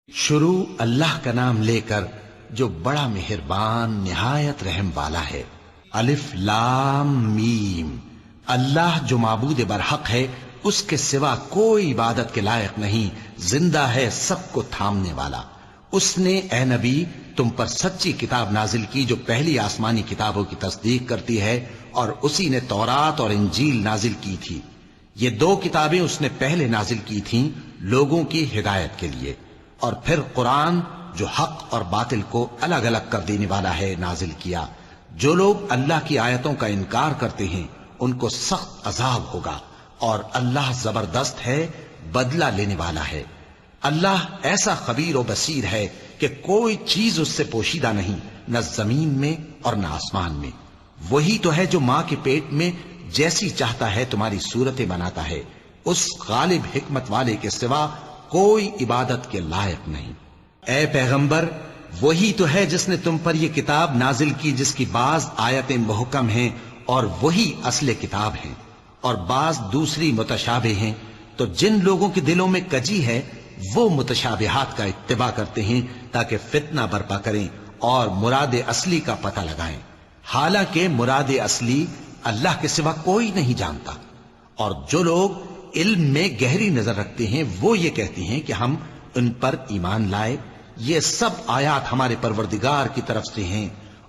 شروع اللہ کا نام لے کر جو بڑا مہربان نہایت رحم والا ہے۔ الف لام میم۔ اللہ جو معبود برحق ہے، اس کے سوا کوئی عبادت کے لائق نہیں، زندہ ہے، سب کو تھامنے والا۔ اس نے اے نبی تم پر سچی کتاب نازل کی جو پہلی آسمانی کتابوں کی تصدیق کرتی ہے، اور اسی نے تورات اور انجیل نازل کی تھی۔ یہ دو کتابیں اس نے پہلے نازل کی تھیں لوگوں کی ہدایت کے لیے، اور پھر قرآن جو حق اور باطل کو الگ الگ کر دینے والا ہے نازل کیا۔ جو لوگ اللہ کی آیتوں کا انکار کرتے ہیں ان کو سخت عذاب ہوگا، اور اللہ زبردست ہے، بدلہ لینے والا ہے۔ اللہ ایسا خبیر و بصیر ہے کہ کوئی چیز اس سے پوشیدہ نہیں، نہ زمین میں اور نہ آسمان میں۔ وہی تو ہے جو ماں کے پیٹ میں جیسی چاہتا ہے تمہاری صورتیں بناتا ہے، اس غالب حکمت والے کے سوا کوئی عبادت کے لائق نہیں۔ اے پیغمبر، وہی تو ہے جس نے تم پر یہ کتاب نازل کی جس کی بعض آیتیں محکم ہیں اور وہی اصل کتاب ہیں، اور بعض دوسری متشابہ ہیں۔ تو جن لوگوں کے دلوں میں کجی ہے وہ متشابہات کا اتباع کرتے ہیں تاکہ فتنہ برپا کریں اور مراد اصلی کا پتہ لگائیں، حالانکہ مراد اصلی اللہ کے سوا کوئی نہیں جانتا۔ اور جو لوگ علم میں گہری نظر رکھتے ہیں وہ یہ کہتے ہیں کہ ہم ان پر ایمان لائے۔ یہ سب آیات ہمارے پروردگار کی طرف سے ہیں،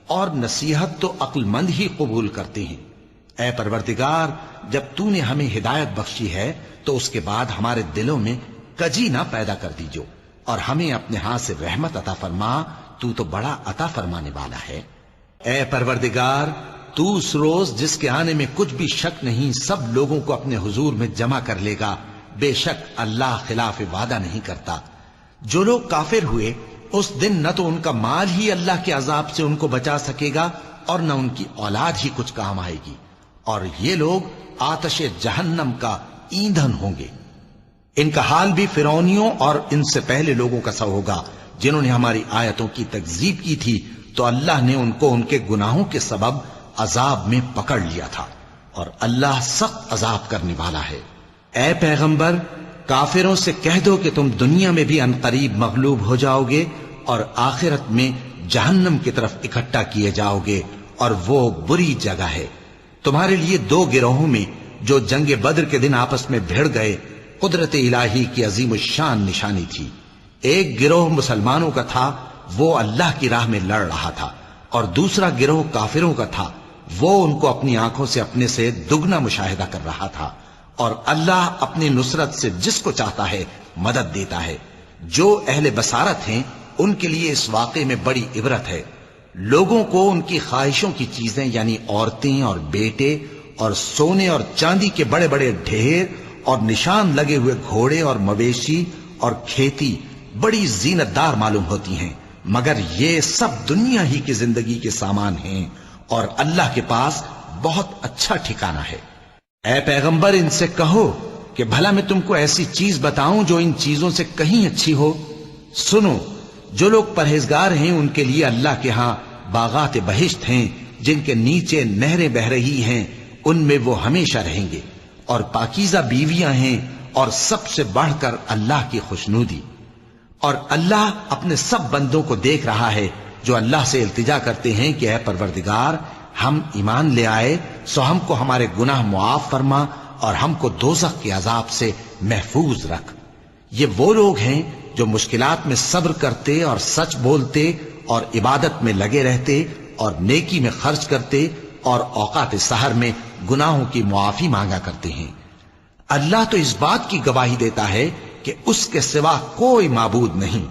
اور نصیحت تو عقل مند ہی قبول کرتے ہیں۔ اے پروردگار، جب تو نے ہمیں ہدایت بخشی ہے تو اس کے بعد ہمارے دلوں میں کجی نہ پیدا کر دیجو، اور ہمیں اپنے ہاتھ سے رحمت عطا فرما، تو بڑا عطا فرمانے والا ہے۔ اے پروردگار، تو اس روز جس کے آنے میں کچھ بھی شک نہیں سب لوگوں کو اپنے حضور میں جمع کر لے گا۔ بے شک اللہ خلاف وعدہ نہیں کرتا۔ جو لوگ کافر ہوئے اس دن نہ تو ان کا مال ہی اللہ کے عذاب سے ان کو بچا سکے گا اور نہ ان کی اولاد ہی کچھ کام آئے گی، اور یہ لوگ آتش جہنم کا ایندھن ہوں گے۔ ان کا حال بھی فرعونیوں اور ان سے پہلے لوگوں کا سا ہوگا جنہوں نے ہماری آیتوں کی تکذیب کی تھی، تو اللہ نے ان کو ان کے گناہوں کے سبب عذاب میں پکڑ لیا تھا، اور اللہ سخت عذاب کرنے والا ہے۔ اے پیغمبر، کافروں سے کہہ دو کہ تم دنیا میں بھی عنقریب مغلوب ہو جاؤ گے اور آخرت میں جہنم کی طرف اکٹھا کیے جاؤ گے، اور وہ بری جگہ ہے۔ تمہارے لیے دو گروہوں میں جو جنگ بدر کے دن آپس میں بھڑ گئے قدرت الہی کی عظیم الشان نشانی تھی۔ ایک گروہ مسلمانوں کا تھا، وہ اللہ کی راہ میں لڑ رہا تھا، اور دوسرا گروہ کافروں کا تھا، وہ ان کو اپنی آنکھوں سے اپنے سے دگنا مشاہدہ کر رہا تھا۔ اور اللہ اپنی نصرت سے جس کو چاہتا ہے مدد دیتا ہے۔ جو اہل بصارت ہیں ان کے لیے اس واقعے میں بڑی عبرت ہے۔ لوگوں کو ان کی خواہشوں کی چیزیں یعنی عورتیں اور بیٹے اور سونے اور چاندی کے بڑے بڑے ڈھیر اور نشان لگے ہوئے گھوڑے اور مویشی اور کھیتی بڑی زینت دار معلوم ہوتی ہیں، مگر یہ سب دنیا ہی کی زندگی کے سامان ہیں، اور اللہ کے پاس بہت اچھا ٹھکانہ ہے۔ اے پیغمبر، ان سے کہو کہ بھلا میں تم کو ایسی چیز بتاؤں جو ان چیزوں سے کہیں اچھی ہو؟ سنو، جو لوگ پرہیزگار ہیں ان کے لیے اللہ کے ہاں باغات بہشت ہیں جن کے نیچے نہریں بہ رہی ہیں، ان میں وہ ہمیشہ رہیں گے، اور پاکیزہ بیویاں ہیں، اور سب سے بڑھ کر اللہ کی خوشنودی۔ اور اللہ اپنے سب بندوں کو دیکھ رہا ہے جو اللہ سے التجا کرتے ہیں کہ اے پروردگار، ہم ایمان لے آئے سو ہم کو ہمارے گناہ معاف فرما اور ہم کو دوزخ کے عذاب سے محفوظ رکھ۔ یہ وہ لوگ ہیں جو مشکلات میں صبر کرتے اور سچ بولتے اور عبادت میں لگے رہتے اور نیکی میں خرچ کرتے اور اوقات سحر میں گناہوں کی معافی مانگا کرتے ہیں۔ اللہ تو اس بات کی گواہی دیتا ہے کہ اس کے سوا کوئی معبود نہیں،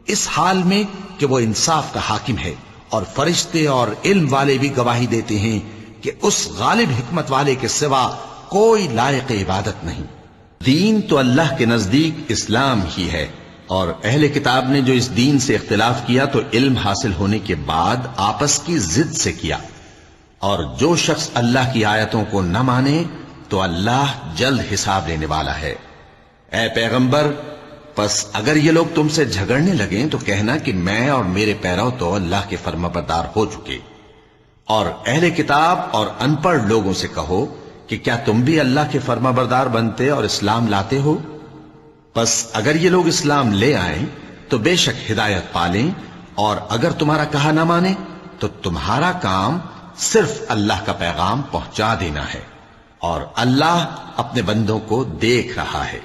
اس حال میں کہ وہ انصاف کا حاکم ہے، اور فرشتے اور علم والے بھی گواہی دیتے ہیں کہ اس غالب حکمت والے کے سوا کوئی لائق عبادت نہیں۔ دین تو اللہ کے نزدیک اسلام ہی ہے، اور اہل کتاب نے جو اس دین سے اختلاف کیا تو علم حاصل ہونے کے بعد آپس کی ضد سے کیا، اور جو شخص اللہ کی آیتوں کو نہ مانے تو اللہ جلد حساب لینے والا ہے۔ اے پیغمبر، پس اگر یہ لوگ تم سے جھگڑنے لگیں تو کہنا کہ میں اور میرے پیرو تو اللہ کے فرمانبردار ہو چکے، اور اہل کتاب اور ان پڑھ لوگوں سے کہو کہ کیا تم بھی اللہ کے فرمانبردار بنتے اور اسلام لاتے ہو؟ پس اگر یہ لوگ اسلام لے آئیں تو بے شک ہدایت پالیں، اور اگر تمہارا کہا نہ مانے تو تمہارا کام صرف اللہ کا پیغام پہنچا دینا ہے، اور اللہ اپنے بندوں کو دیکھ رہا ہے۔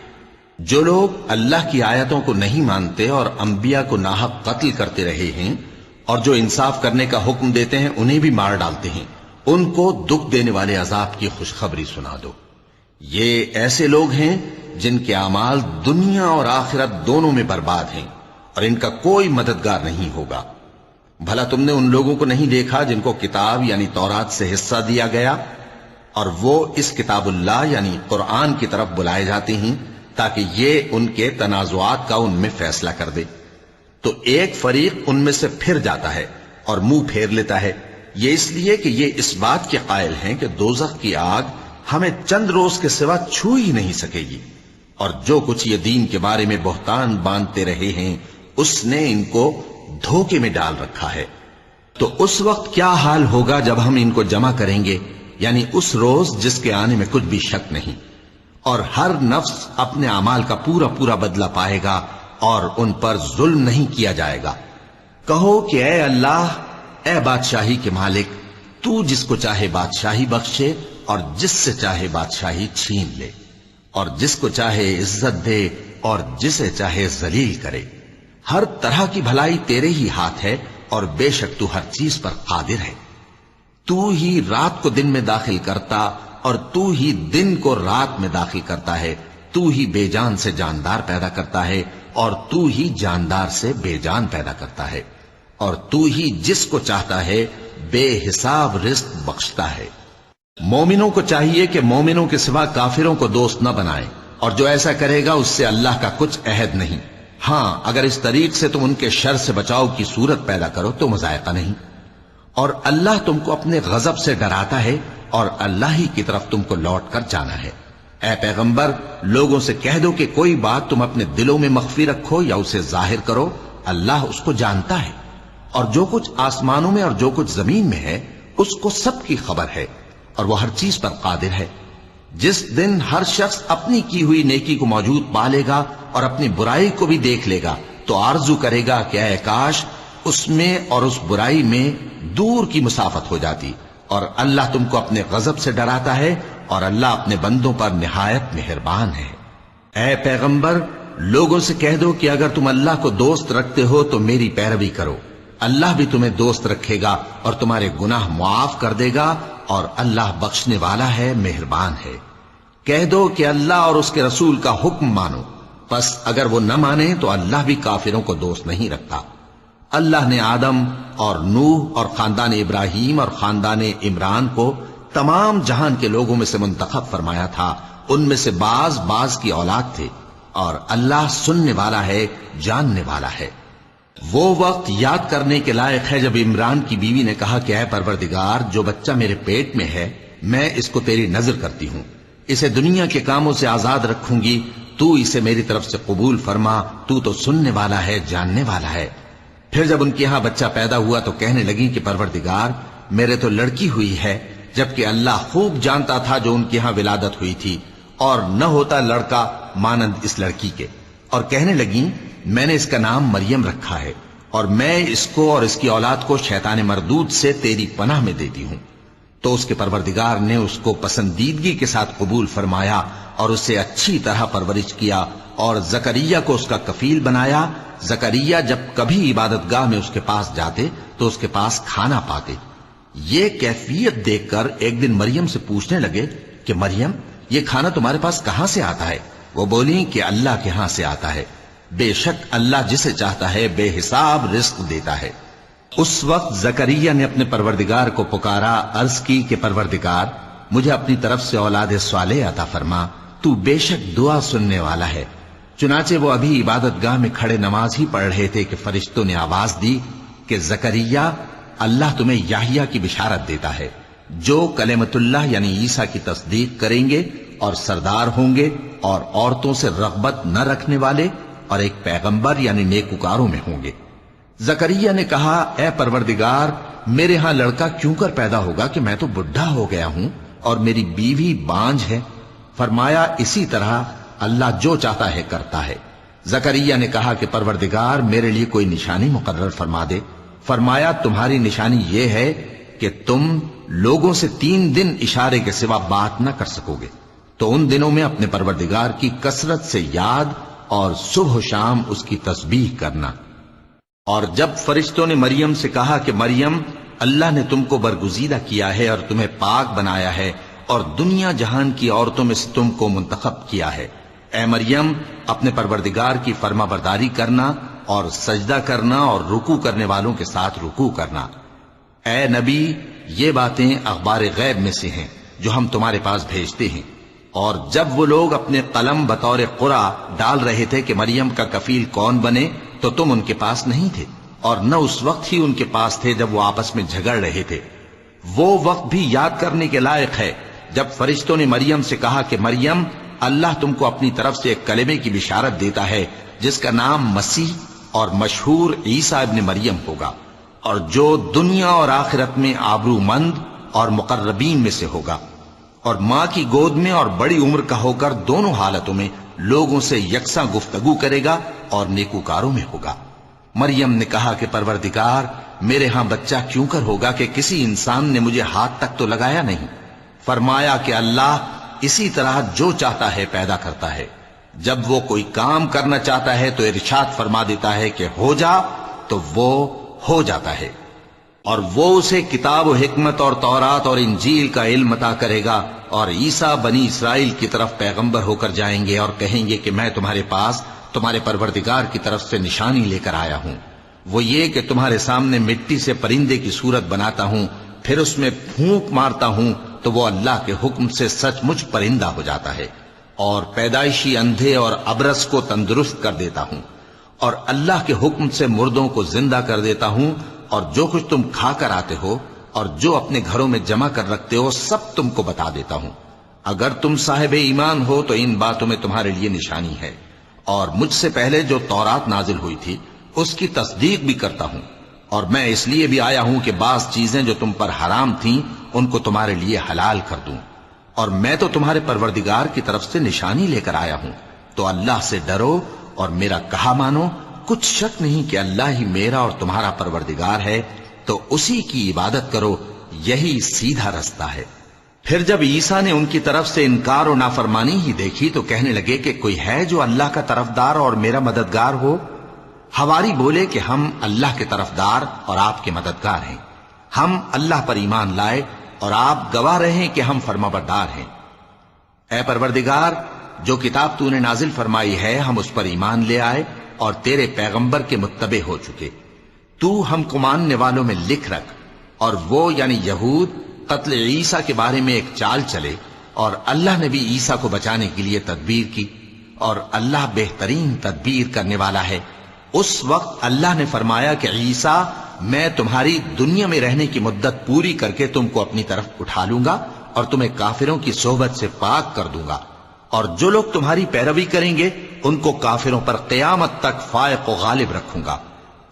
جو لوگ اللہ کی آیتوں کو نہیں مانتے اور انبیاء کو ناحق قتل کرتے رہے ہیں، اور جو انصاف کرنے کا حکم دیتے ہیں انہیں بھی مار ڈالتے ہیں، ان کو دکھ دینے والے عذاب کی خوشخبری سنا دو۔ یہ ایسے لوگ ہیں جن کے اعمال دنیا اور آخرت دونوں میں برباد ہیں، اور ان کا کوئی مددگار نہیں ہوگا۔ بھلا تم نے ان لوگوں کو نہیں دیکھا جن کو کتاب یعنی تورات سے حصہ دیا گیا، اور وہ اس کتاب اللہ یعنی قرآن کی طرف بلائے جاتے ہیں تاکہ یہ ان کے تنازعات کا ان میں فیصلہ کر دے، تو ایک فریق ان میں سے پھر جاتا ہے اور منہ پھیر لیتا ہے، یہ اس لیے کہ یہ اس بات کے قائل ہیں کہ دوزخ کی آگ ہمیں چند روز کے سوا چھو ہی نہیں سکے گی، اور جو کچھ یہ دین کے بارے میں بہتان باندھتے رہے ہیں اس نے ان کو دھوکے میں ڈال رکھا ہے۔ تو اس وقت کیا حال ہوگا جب ہم ان کو جمع کریں گے، یعنی اس روز جس کے آنے میں کچھ بھی شک نہیں، اور ہر نفس اپنے اعمال کا پورا پورا بدلہ پائے گا اور ان پر ظلم نہیں کیا جائے گا۔ کہو کہ اے اللہ، اے بادشاہی کے مالک، تو جس کو چاہے بادشاہی بخشے اور جس سے چاہے بادشاہی چھین لے، اور جس کو چاہے عزت دے اور جسے چاہے ذلیل کرے۔ ہر طرح کی بھلائی تیرے ہی ہاتھ ہے، اور بے شک تو ہر چیز پر قادر ہے۔ تو ہی رات کو دن میں داخل کرتا اور تو ہی دن کو رات میں داخل کرتا ہے، تو ہی بے جان سے جاندار پیدا کرتا ہے اور تو ہی جاندار سے بے جان پیدا کرتا ہے، اور تو ہی جس کو چاہتا ہے بے حساب رزق بخشتا ہے۔ مومنوں کو چاہیے کہ مومنوں کے سوا کافروں کو دوست نہ بنائیں، اور جو ایسا کرے گا اس سے اللہ کا کچھ عہد نہیں۔ ہاں، اگر اس طریق سے تم ان کے شر سے بچاؤ کی صورت پیدا کرو تو مذائقہ نہیں، اور اللہ تم کو اپنے غضب سے ڈراتا ہے، اور اللہ ہی کی طرف تم کو لوٹ کر جانا ہے۔ اے پیغمبر، لوگوں سے کہہ دو کہ کوئی بات تم اپنے دلوں میں مخفی رکھو یا اسے ظاہر کرو، اللہ اس کو جانتا ہے، اور جو کچھ آسمانوں میں اور جو کچھ زمین میں ہے اس کو سب کی خبر ہے، اور وہ ہر چیز پر قادر ہے۔ جس دن ہر شخص اپنی کی ہوئی نیکی کو موجود پا لے گا اور اپنی برائی کو بھی دیکھ لے گا تو آرزو کرے گا کہ اے کاش اس میں اور اس برائی میں دور کی مسافت ہو جاتی، اور اللہ تم کو اپنے غضب سے ڈراتا ہے، اور اللہ اپنے بندوں پر نہایت مہربان ہے۔ اے پیغمبر، لوگوں سے کہہ دو کہ اگر تم اللہ کو دوست رکھتے ہو تو میری پیروی کرو، اللہ بھی تمہیں دوست رکھے گا اور تمہارے گناہ معاف کر دے گا، اور اللہ بخشنے والا ہے، مہربان ہے۔ کہہ دو کہ اللہ اور اس کے رسول کا حکم مانو، پس اگر وہ نہ مانے تو اللہ بھی کافروں کو دوست نہیں رکھتا۔ اللہ نے آدم اور نوح اور خاندان ابراہیم اور خاندان عمران کو تمام جہان کے لوگوں میں سے منتخب فرمایا تھا، ان میں سے بعض بعض کی اولاد تھے، اور اللہ سننے والا ہے، جاننے والا ہے۔ وہ وقت یاد کرنے کے لائق ہے جب عمران کی بیوی نے کہا کہ اے پروردگار، جو بچہ میرے پیٹ میں ہے میں اس کو تیری نذر کرتی ہوں، اسے دنیا کے کاموں سے آزاد رکھوں گی، تو اسے میری طرف سے قبول فرما، تو سننے والا ہے، جاننے والا ہے۔ پھر جب ان کے ہاں بچہ پیدا ہوا تو کہنے لگی کہ پروردگار، میرے تو لڑکی ہوئی ہے، جبکہ اللہ خوب جانتا تھا جو ان کے ہاں ولادت ہوئی تھی، اور نہ ہوتا لڑکا مانند اس لڑکی کے۔ اور کہنے لگیں میں نے اس کا نام مریم رکھا ہے، اور میں اس کو اور اس کی اولاد کو شیطان مردود سے تیری پناہ میں دیتی ہوں۔ تو اس کے پروردگار نے اس کو پسندیدگی کے ساتھ قبول فرمایا اور اسے اچھی طرح پرورش کیا، اور زکریا کو اس کا کفیل بنایا۔ زکریا جب کبھی عبادت گاہ میں اس کے پاس جاتے تو اس کے پاس کھانا پاتے۔ یہ کیفیت دیکھ کر ایک دن مریم سے پوچھنے لگے کہ مریم، یہ کھانا تمہارے پاس کہاں سے آتا ہے؟ وہ بولی کہ اللہ کے ہاں سے آتا ہے، بے شک اللہ جسے چاہتا ہے بے حساب رزق دیتا ہے۔ اس وقت زکریا نے اپنے پروردگار کو پکارا، عرض کی کہ پروردگار، مجھے اپنی طرف سے اولاد صالح عطا فرما، تو بے شک دعا سننے والا ہے۔ چنانچہ وہ ابھی عبادت گاہ میں کھڑے نماز ہی پڑھ رہے تھے کہ فرشتوں نے آواز دی کہ زکریا، اللہ تمہیں یحییٰ کی بشارت دیتا ہے، جو کلمۃ اللہ یعنی عیسیٰ کی تصدیق کریں گے اور سردار ہوں گے اور عورتوں سے رغبت نہ رکھنے والے، اور ایک پیغمبر یعنی نیکوکاروں میں ہوں گے۔ زکریا نے کہا، اے پروردگار، میرے ہاں لڑکا کیوں کر پیدا ہوگا کہ میں تو بڈھا ہو گیا ہوں اور میری بیوی بانجھ ہے۔ فرمایا، اسی طرح اللہ جو چاہتا ہے کرتا ہے۔ زکریا نے کہا کہ پروردگار میرے لیے کوئی نشانی مقرر فرما دے۔ فرمایا تمہاری نشانی یہ ہے کہ تم لوگوں سے 3 دن اشارے کے سوا بات نہ کر سکو گے، تو ان دنوں میں اپنے پروردگار کی کثرت سے یاد اور صبح و شام اس کی تسبیح کرنا۔ اور جب فرشتوں نے مریم سے کہا کہ مریم، اللہ نے تم کو برگزیدہ کیا ہے اور تمہیں پاک بنایا ہے اور دنیا جہان کی عورتوں میں سے تم کو منتخب کیا ہے، اے مریم اپنے پروردگار کی فرما برداری کرنا اور سجدہ کرنا اور رکوع کرنے والوں کے ساتھ رکوع کرنا۔ اے نبی، یہ باتیں اخبار غیب میں سے ہیں جو ہم تمہارے پاس بھیجتے ہیں۔ اور جب وہ لوگ اپنے قلم بطور قرعہ ڈال رہے تھے کہ مریم کا کفیل کون بنے، تو تم ان کے پاس نہیں تھے، اور نہ اس وقت ہی ان کے پاس تھے جب وہ آپس میں جھگڑ رہے تھے۔ وہ وقت بھی یاد کرنے کے لائق ہے جب فرشتوں نے مریم سے کہا کہ مریم، اللہ تم کو اپنی طرف سے ایک کلمے کی بشارت دیتا ہے جس کا نام مسیح اور مشہور عیسیٰ ابن مریم ہوگا، اور جو دنیا اور آخرت میں آبرو مند اور مقربین میں سے ہوگا، اور ماں کی گود میں اور بڑی عمر کا ہو کر دونوں حالتوں میں لوگوں سے یکساں گفتگو کرے گا اور نیکوکاروں میں ہوگا۔ مریم نے کہا کہ پروردگار، میرے ہاں بچہ کیوں کر ہوگا کہ کسی انسان نے مجھے ہاتھ تک تو لگایا نہیں۔ فرمایا کہ اللہ اسی طرح جو چاہتا ہے پیدا کرتا ہے، جب وہ کوئی کام کرنا چاہتا ہے تو ارشاد فرما دیتا ہے کہ ہو جا، تو وہ ہو جاتا ہے۔ اور وہ اسے کتاب و حکمت اور تورات اور انجیل کا علم عطا کرے گا، اور عیسیٰ بنی اسرائیل کی طرف پیغمبر ہو کر جائیں گے اور کہیں گے کہ میں تمہارے پاس تمہارے پروردگار کی طرف سے نشانی لے کر آیا ہوں، وہ یہ کہ تمہارے سامنے مٹی سے پرندے کی صورت بناتا ہوں، پھر اس میں پھونک مارتا ہوں تو وہ اللہ کے حکم سے سچ مچ پرندہ ہو جاتا ہے، اور پیدائشی اندھے اور ابرص کو تندرست کر دیتا ہوں، اور اللہ کے حکم سے مردوں کو زندہ کر دیتا ہوں، اور جو کچھ تم کھا کر آتے ہو اور جو اپنے گھروں میں جمع کر رکھتے ہو سب تم کو بتا دیتا ہوں۔ اگر تم صاحب ایمان ہو تو ان باتوں میں تمہارے لیے نشانی ہے، اور مجھ سے پہلے جو تورات نازل ہوئی تھی اس کی تصدیق بھی کرتا ہوں، اور میں اس لیے بھی آیا ہوں کہ بعض چیزیں جو تم پر حرام تھیں ان کو تمہارے لیے حلال کر دوں، اور میں تو تمہارے پروردگار کی طرف سے نشانی لے کر آیا ہوں، تو اللہ سے ڈرو اور میرا کہا مانو۔ کچھ شک نہیں کہ اللہ ہی میرا اور تمہارا پروردگار ہے، تو اسی کی عبادت کرو، یہی سیدھا رستہ ہے۔ پھر جب عیسیٰ نے ان کی طرف سے انکار و نافرمانی ہی دیکھی تو کہنے لگے کہ کوئی ہے جو اللہ کا طرفدار اور میرا مددگار ہو؟ حواری بولے کہ ہم اللہ کے طرفدار اور آپ کے مددگار ہیں، ہم اللہ پر ایمان لائے اور آپ گواہ رہیں کہ ہم فرما بردار ہیں۔ اے پروردگار، جو کتاب تو نے نازل فرمائی ہے ہم اس پر ایمان لے آئے اور تیرے پیغمبر کے متبع ہو چکے، تو ہم کو ماننے والوں میں لکھ رکھ۔ اور وہ یعنی یہود قتل عیسیٰ کے بارے میں ایک چال چلے، اور اللہ نے بھی عیسیٰ کو بچانے کے لیے تدبیر کی، اور اللہ بہترین تدبیر کرنے والا ہے۔ اس وقت اللہ نے فرمایا کہ عیسیٰ، میں تمہاری دنیا میں رہنے کی مدت پوری کر کے تم کو اپنی طرف اٹھا لوں گا اور تمہیں کافروں کی صحبت سے پاک کر دوں گا، اور جو لوگ تمہاری پیروی کریں گے ان کو کافروں پر قیامت تک فائق و غالب رکھوں گا۔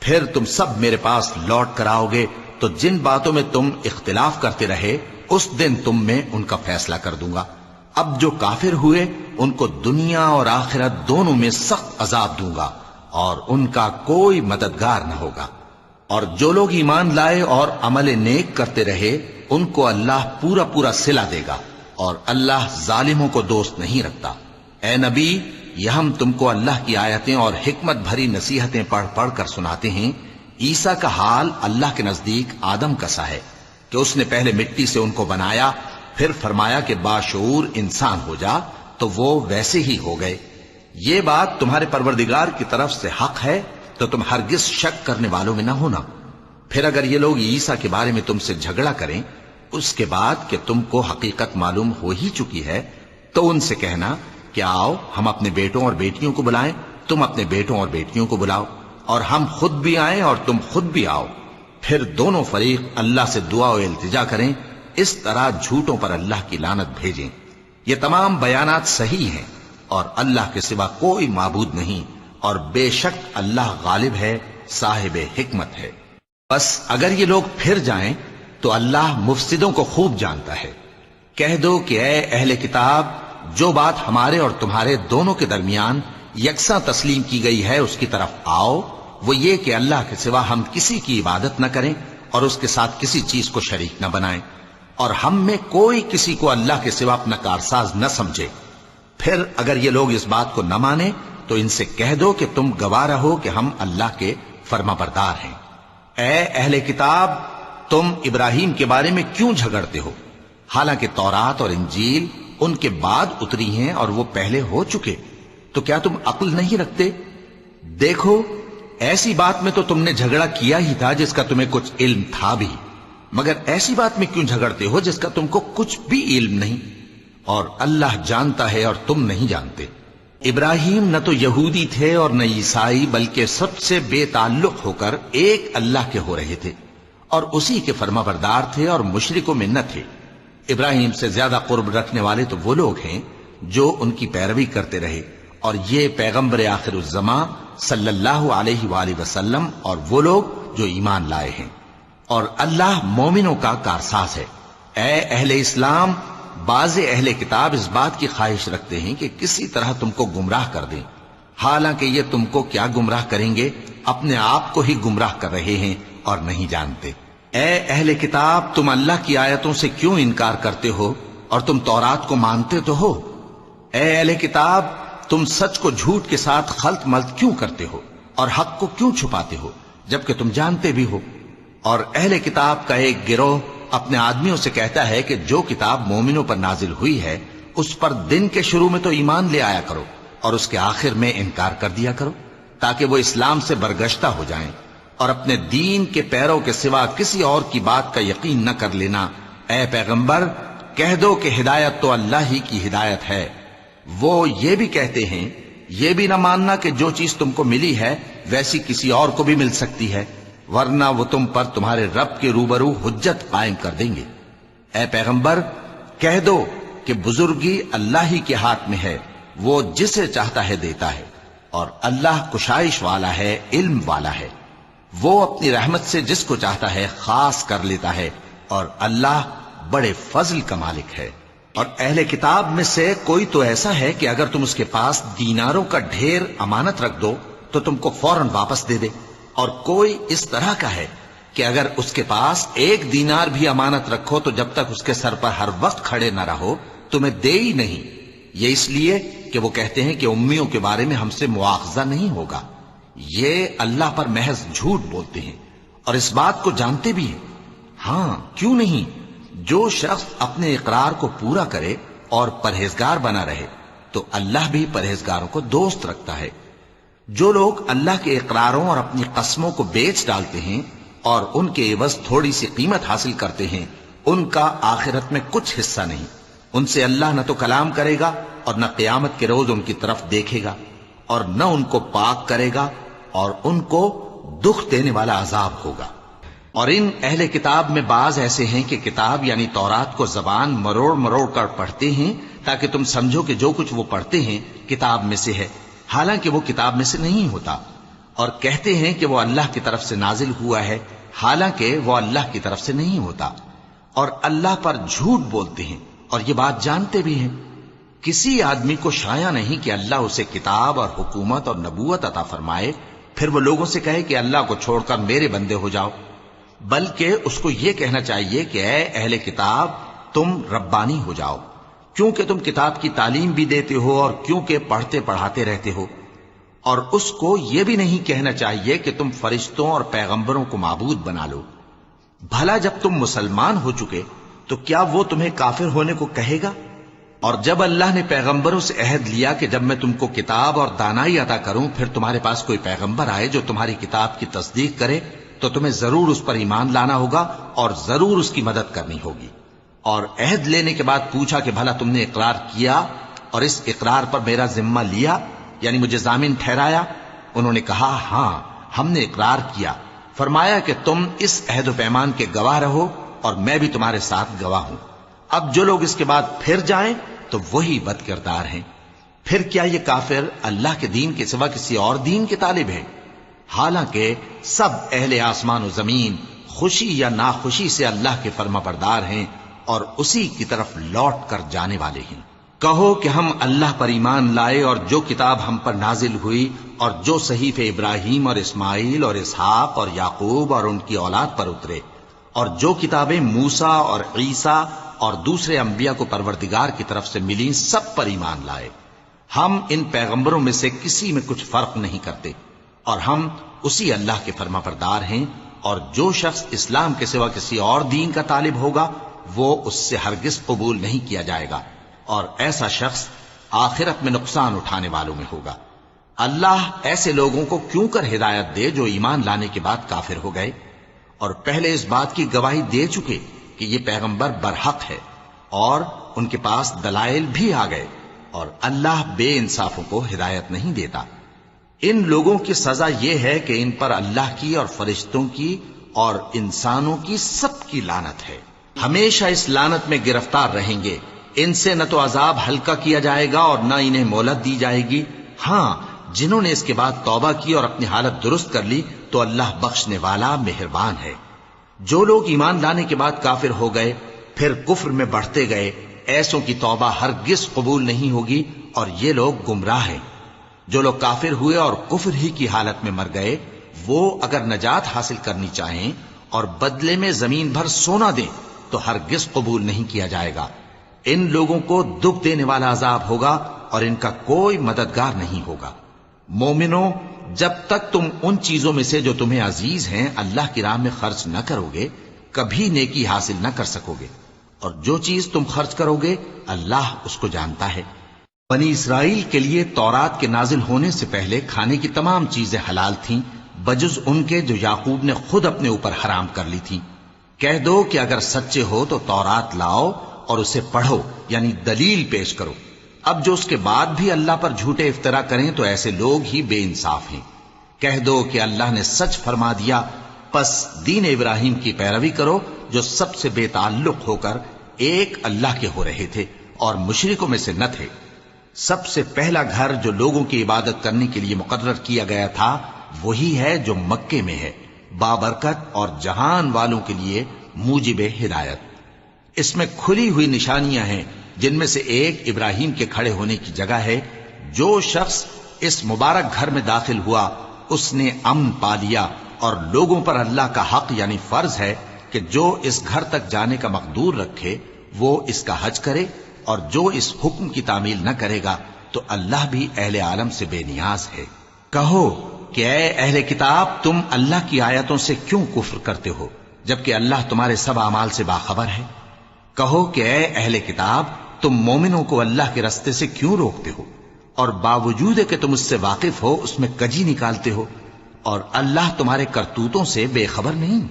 پھر تم سب میرے پاس لوٹ کر آؤ گے تو جن باتوں میں تم اختلاف کرتے رہے اس دن تم میں ان کا فیصلہ کر دوں گا۔ اب جو کافر ہوئے ان کو دنیا اور آخرت دونوں میں سخت عذاب دوں گا، اور ان کا کوئی مددگار نہ ہوگا۔ اور جو لوگ ایمان لائے اور عمل نیک کرتے رہے ان کو اللہ پورا پورا صلہ دے گا، اور اللہ ظالموں کو دوست نہیں رکھتا۔ اے نبی، یہ ہم تم کو اللہ کی آیتیں اور حکمت بھری نصیحتیں پڑھ پڑھ کر سناتے ہیں۔ عیسیٰ کا حال اللہ کے نزدیک آدم کا سا ہے کہ اس نے پہلے مٹی سے ان کو بنایا، پھر فرمایا کہ باشعور انسان ہو جا، تو وہ ویسے ہی ہو گئے۔ یہ بات تمہارے پروردگار کی طرف سے حق ہے، تو تم ہرگز شک کرنے والوں میں نہ ہونا۔ پھر اگر یہ لوگ عیسیٰ کے بارے میں تم سے جھگڑا کریں اس کے بعد کہ تم کو حقیقت معلوم ہو ہی چکی ہے، تو ان سے کہنا کہ آؤ ہم اپنے بیٹوں اور بیٹیوں کو بلائیں، تم اپنے بیٹوں اور بیٹیوں کو بلاؤ، اور ہم خود بھی آئیں اور تم خود بھی آؤ، پھر دونوں فریق اللہ سے دعا و التجا کریں، اس طرح جھوٹوں پر اللہ کی لعنت بھیجیں۔ یہ تمام بیانات صحیح ہیں، اور اللہ کے سوا کوئی معبود نہیں، اور بے شک اللہ غالب ہے، صاحب حکمت ہے۔ بس اگر یہ لوگ پھر جائیں تو اللہ مفسدوں کو خوب جانتا ہے۔ کہہ دو کہ اے اہل کتاب، جو بات ہمارے اور تمہارے دونوں کے درمیان یکساں تسلیم کی گئی ہے اس کی طرف آؤ، وہ یہ کہ اللہ کے سوا ہم کسی کی عبادت نہ کریں اور اس کے ساتھ کسی چیز کو شریک نہ بنائیں، اور ہم میں کوئی کسی کو اللہ کے سوا اپنا کارساز نہ سمجھے۔ پھر اگر یہ لوگ اس بات کو نہ مانیں تو ان سے کہہ دو کہ تم گواہ رہو کہ ہم اللہ کے فرما بردار ہیں۔ اے اہل کتاب، تم ابراہیم کے بارے میں کیوں جھگڑتے ہو، حالانکہ تورات اور انجیل ان کے بعد اتری ہیں اور وہ پہلے ہو چکے، تو کیا تم عقل نہیں رکھتے؟ دیکھو، ایسی بات میں تو تم نے جھگڑا کیا ہی تھا جس کا تمہیں کچھ علم تھا بھی، مگر ایسی بات میں کیوں جھگڑتے ہو جس کا تم کو کچھ بھی علم نہیں، اور اللہ جانتا ہے اور تم نہیں جانتے۔ ابراہیم نہ تو یہودی تھے اور نہ عیسائی، بلکہ سب سے بے تعلق ہو کر ایک اللہ کے ہو رہے تھے اور اسی کے فرما بردار تھے اور مشرکوں میں نہ تھے۔ ابراہیم سے زیادہ قرب رکھنے والے تو وہ لوگ ہیں جو ان کی پیروی کرتے رہے، اور یہ پیغمبر آخر الزماں صلی اللہ علیہ وآلہ وسلم اور وہ لوگ جو ایمان لائے ہیں، اور اللہ مومنوں کا کارساز ہے۔ اے اہل اسلام، بعض اہل کتاب اس بات کی خواہش رکھتے ہیں کہ کسی طرح تم کو گمراہ کر دیں، حالانکہ یہ تم کو کیا گمراہ کریں گے، اپنے آپ کو ہی گمراہ کر رہے ہیں اور نہیں جانتے۔ اے اہل کتاب، تم اللہ کی آیتوں سے کیوں انکار کرتے ہو اور تم تورات کو مانتے تو ہو؟ اے اہل کتاب، تم سچ کو جھوٹ کے ساتھ خلط ملط کیوں کرتے ہو اور حق کو کیوں چھپاتے ہو جبکہ تم جانتے بھی ہو؟ اور اہل کتاب کا ایک گروہ اپنے آدمیوں سے کہتا ہے کہ جو کتاب مومنوں پر نازل ہوئی ہے اس پر دن کے شروع میں تو ایمان لے آیا کرو اور اس کے آخر میں انکار کر دیا کرو، تاکہ وہ اسلام سے برگشتہ ہو جائیں، اور اپنے دین کے پیروں کے سوا کسی اور کی بات کا یقین نہ کر لینا۔ اے پیغمبر، کہہ دو کہ ہدایت تو اللہ ہی کی ہدایت ہے۔ وہ یہ بھی کہتے ہیں، یہ بھی نہ ماننا کہ جو چیز تم کو ملی ہے ویسی کسی اور کو بھی مل سکتی ہے، ورنہ وہ تم پر تمہارے رب کے روبرو حجت قائم کر دیں گے۔ اے پیغمبر، کہہ دو کہ بزرگی اللہ ہی کے ہاتھ میں ہے، وہ جسے چاہتا ہے دیتا ہے، اور اللہ کشائش والا ہے، علم والا ہے، وہ اپنی رحمت سے جس کو چاہتا ہے خاص کر لیتا ہے، اور اللہ بڑے فضل کا مالک ہے۔ اور اہل کتاب میں سے کوئی تو ایسا ہے کہ اگر تم اس کے پاس دیناروں کا ڈھیر امانت رکھ دو تو تم کو فوراً واپس دے دے، اور کوئی اس طرح کا ہے کہ اگر اس کے پاس 1 دینار بھی امانت رکھو تو جب تک اس کے سر پر ہر وقت کھڑے نہ رہو تمہیں دے ہی نہیں، یہ اس لیے کہ وہ کہتے ہیں کہ امیوں کے بارے میں ہم سے مواخذہ نہیں ہوگا۔ یہ اللہ پر محض جھوٹ بولتے ہیں اور اس بات کو جانتے بھی ہیں۔ ہاں، کیوں نہیں، جو شخص اپنے اقرار کو پورا کرے اور پرہیزگار بنا رہے تو اللہ بھی پرہیزگاروں کو دوست رکھتا ہے۔ جو لوگ اللہ کے اقراروں اور اپنی قسموں کو بیچ ڈالتے ہیں اور ان کے عوض تھوڑی سی قیمت حاصل کرتے ہیں، ان کا آخرت میں کچھ حصہ نہیں، ان سے اللہ نہ تو کلام کرے گا اور نہ قیامت کے روز ان کی طرف دیکھے گا، اور نہ ان کو پاک کرے گا، اور ان کو دکھ دینے والا عذاب ہوگا۔ اور ان اہل کتاب میں بعض ایسے ہیں کہ کتاب یعنی تورات کو زبان مروڑ مروڑ کر پڑھتے ہیں تاکہ تم سمجھو کہ جو کچھ وہ پڑھتے ہیں کتاب میں سے ہے، حالانکہ وہ کتاب میں سے نہیں ہوتا، اور کہتے ہیں کہ وہ اللہ کی طرف سے نازل ہوا ہے، حالانکہ وہ اللہ کی طرف سے نہیں ہوتا، اور اللہ پر جھوٹ بولتے ہیں اور یہ بات جانتے بھی ہیں۔ کسی آدمی کو شایع نہیں کہ اللہ اسے کتاب اور حکومت اور نبوت عطا فرمائے پھر وہ لوگوں سے کہے کہ اللہ کو چھوڑ کر میرے بندے ہو جاؤ، بلکہ اس کو یہ کہنا چاہیے کہ اے اہل کتاب، تم ربانی ہو جاؤ، کیونکہ تم کتاب کی تعلیم بھی دیتے ہو اور کیونکہ پڑھتے پڑھاتے رہتے ہو۔ اور اس کو یہ بھی نہیں کہنا چاہیے کہ تم فرشتوں اور پیغمبروں کو معبود بنا لو۔ بھلا جب تم مسلمان ہو چکے تو کیا وہ تمہیں کافر ہونے کو کہے گا؟ اور جب اللہ نے پیغمبروں سے عہد لیا کہ جب میں تم کو کتاب اور دانائی عطا کروں پھر تمہارے پاس کوئی پیغمبر آئے جو تمہاری کتاب کی تصدیق کرے تو تمہیں ضرور اس پر ایمان لانا ہوگا اور ضرور اس کی مدد کرنی ہوگی۔ اور عہد لینے کے بعد پوچھا کہ بھلا تم نے اقرار کیا اور اس اقرار پر میرا ذمہ لیا، یعنی مجھے ضامن ٹھہرایا؟ انہوں نے کہا ہاں، ہم نے اقرار کیا۔ فرمایا کہ تم اس عہد و پیمان کے گواہ رہو اور میں بھی تمہارے ساتھ گواہ ہوں۔ اب جو لوگ اس کے بعد پھر جائیں تو وہی بد کردار ہیں۔ پھر کیا یہ کافر اللہ کے دین کے سوا کسی اور دین کے طالب ہیں؟ حالانکہ سب اہل آسمان و زمین خوشی یا ناخوشی سے اللہ کے فرما بردار ہیں اور اسی کی طرف لوٹ کر جانے والے ہیں۔ کہو کہ ہم اللہ پر ایمان لائے اور جو کتاب ہم پر نازل ہوئی اور جو صحیفے ابراہیم اور اسماعیل اور اسحاق اور یعقوب اور ان کی اولاد پر اترے، اور جو کتابیں موسیٰ اور عیسیٰ اور دوسرے انبیاء کو پروردگار کی طرف سے ملی، سب پر ایمان لائے۔ ہم ان پیغمبروں میں سے کسی میں کچھ فرق نہیں کرتے، اور ہم اسی اللہ کے فرما بردار ہیں، اور جو شخص اسلام کے سوا کسی اور دین کا طالب ہوگا وہ اس سے ہرگز قبول نہیں کیا جائے گا، اور ایسا شخص آخرت میں نقصان اٹھانے والوں میں ہوگا۔ اللہ ایسے لوگوں کو کیوں کر ہدایت دے جو ایمان لانے کے بعد کافر ہو گئے اور پہلے اس بات کی گواہی دے چکے کہ یہ پیغمبر برحق ہے، اور ان کے پاس دلائل بھی آ گئے، اور اللہ بے انصافوں کو ہدایت نہیں دیتا۔ ان لوگوں کی سزا یہ ہے کہ ان پر اللہ کی اور فرشتوں کی اور انسانوں کی سب کی لعنت ہے، ہمیشہ اس لعنت میں گرفتار رہیں گے۔ ان سے نہ تو عذاب ہلکا کیا جائے گا اور نہ انہیں مہلت دی جائے گی۔ ہاں، جنہوں نے اس کے بعد توبہ کی اور اپنی حالت درست کر لی تو اللہ بخشنے والا مہربان ہے۔ جو لوگ ایمان لانے کے بعد کافر ہو گئے پھر کفر میں بڑھتے گئے، ایسوں کی توبہ ہرگز قبول نہیں ہوگی، اور یہ لوگ گمراہ ہیں۔ جو لوگ کافر ہوئے اور کفر ہی کی حالت میں مر گئے، وہ اگر نجات حاصل کرنی چاہیں اور بدلے میں زمین بھر سونا دیں تو ہرگز قبول نہیں کیا جائے گا۔ ان لوگوں کو دکھ دینے والا عذاب ہوگا اور ان کا کوئی مددگار نہیں ہوگا۔ مومنوں، جب تک تم ان چیزوں میں سے جو تمہیں عزیز ہیں اللہ کی راہ میں خرچ نہ کرو گے، کبھی نیکی حاصل نہ کر سکو گے، اور جو چیز تم خرچ کرو گے اللہ اس کو جانتا ہے۔ بنی اسرائیل کے لیے تورات کے نازل ہونے سے پہلے کھانے کی تمام چیزیں حلال تھیں بجز ان کے جو یعقوب نے خود اپنے اوپر حرام کر لی تھی۔ کہہ دو کہ اگر سچے ہو تو تورات لاؤ اور اسے پڑھو، یعنی دلیل پیش کرو۔ اب جو اس کے بعد بھی اللہ پر جھوٹے افطرا کریں تو ایسے لوگ ہی بے انصاف ہیں۔ کہہ دو کہ اللہ نے سچ فرما دیا، پس دین ابراہیم کی پیروی کرو جو سب سے بے تعلق ہو کر ایک اللہ کے ہو رہے تھے اور مشرکوں میں سے نہ تھے۔ سب سے پہلا گھر جو لوگوں کی عبادت کرنے کے لیے مقرر کیا گیا تھا وہی ہے جو مکے میں ہے، بابرکت اور جہان والوں کے لیے موجب ہدایت۔ اس میں کھلی ہوئی نشانیاں ہیں، جن میں سے ایک ابراہیم کے کھڑے ہونے کی جگہ ہے۔ جو شخص اس مبارک گھر میں داخل ہوا اس نے امن پا لیا، اور لوگوں پر اللہ کا حق یعنی فرض ہے کہ جو اس گھر تک جانے کا مقدور رکھے وہ اس کا حج کرے، اور جو اس حکم کی تعمیل نہ کرے گا تو اللہ بھی اہل عالم سے بے نیاز ہے۔ کہو کہ اے اہل کتاب، تم اللہ کی آیتوں سے کیوں کفر کرتے ہو جبکہ اللہ تمہارے سب اعمال سے باخبر ہے؟ کہو کہ اے اہل کتاب، تم مومنوں کو اللہ کے رستے سے کیوں روکتے ہو، اور باوجود کہ تم اس سے واقف ہو اس میں کجی نکالتے ہو، اور اللہ تمہارے کرتوتوں سے بے خبر نہیں؟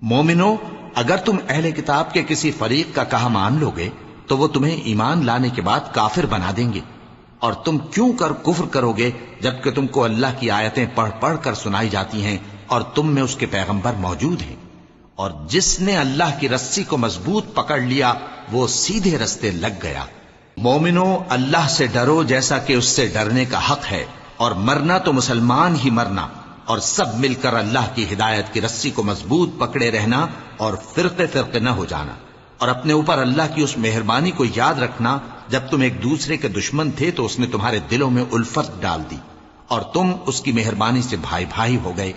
مومنوں، اگر تم اہل کتاب کے کسی فریق کا کہا مان لو گے تو وہ تمہیں ایمان لانے کے بعد کافر بنا دیں گے، اور تم کیوں کر کفر کرو گے جبکہ تم کو اللہ کی آیتیں پڑھ پڑھ کر سنائی جاتی ہیں اور تم میں اس کے پیغمبر موجود ہیں؟ اور جس نے اللہ کی رسی کو مضبوط پکڑ لیا وہ سیدھے رستے لگ گیا۔ مومنوں، اللہ سے ڈرو جیسا کہ اس سے ڈرنے کا حق ہے، اور مرنا تو مسلمان ہی مرنا، اور سب مل کر اللہ کی ہدایت کی رسی کو مضبوط پکڑے رہنا اور فرقے فرقے نہ ہو جانا، اور اپنے اوپر اللہ کی اس مہربانی کو یاد رکھنا جب تم ایک دوسرے کے دشمن تھے تو اس نے تمہارے دلوں میں الفت ڈال دی اور تم اس کی مہربانی سے بھائی بھائی ہو گئے،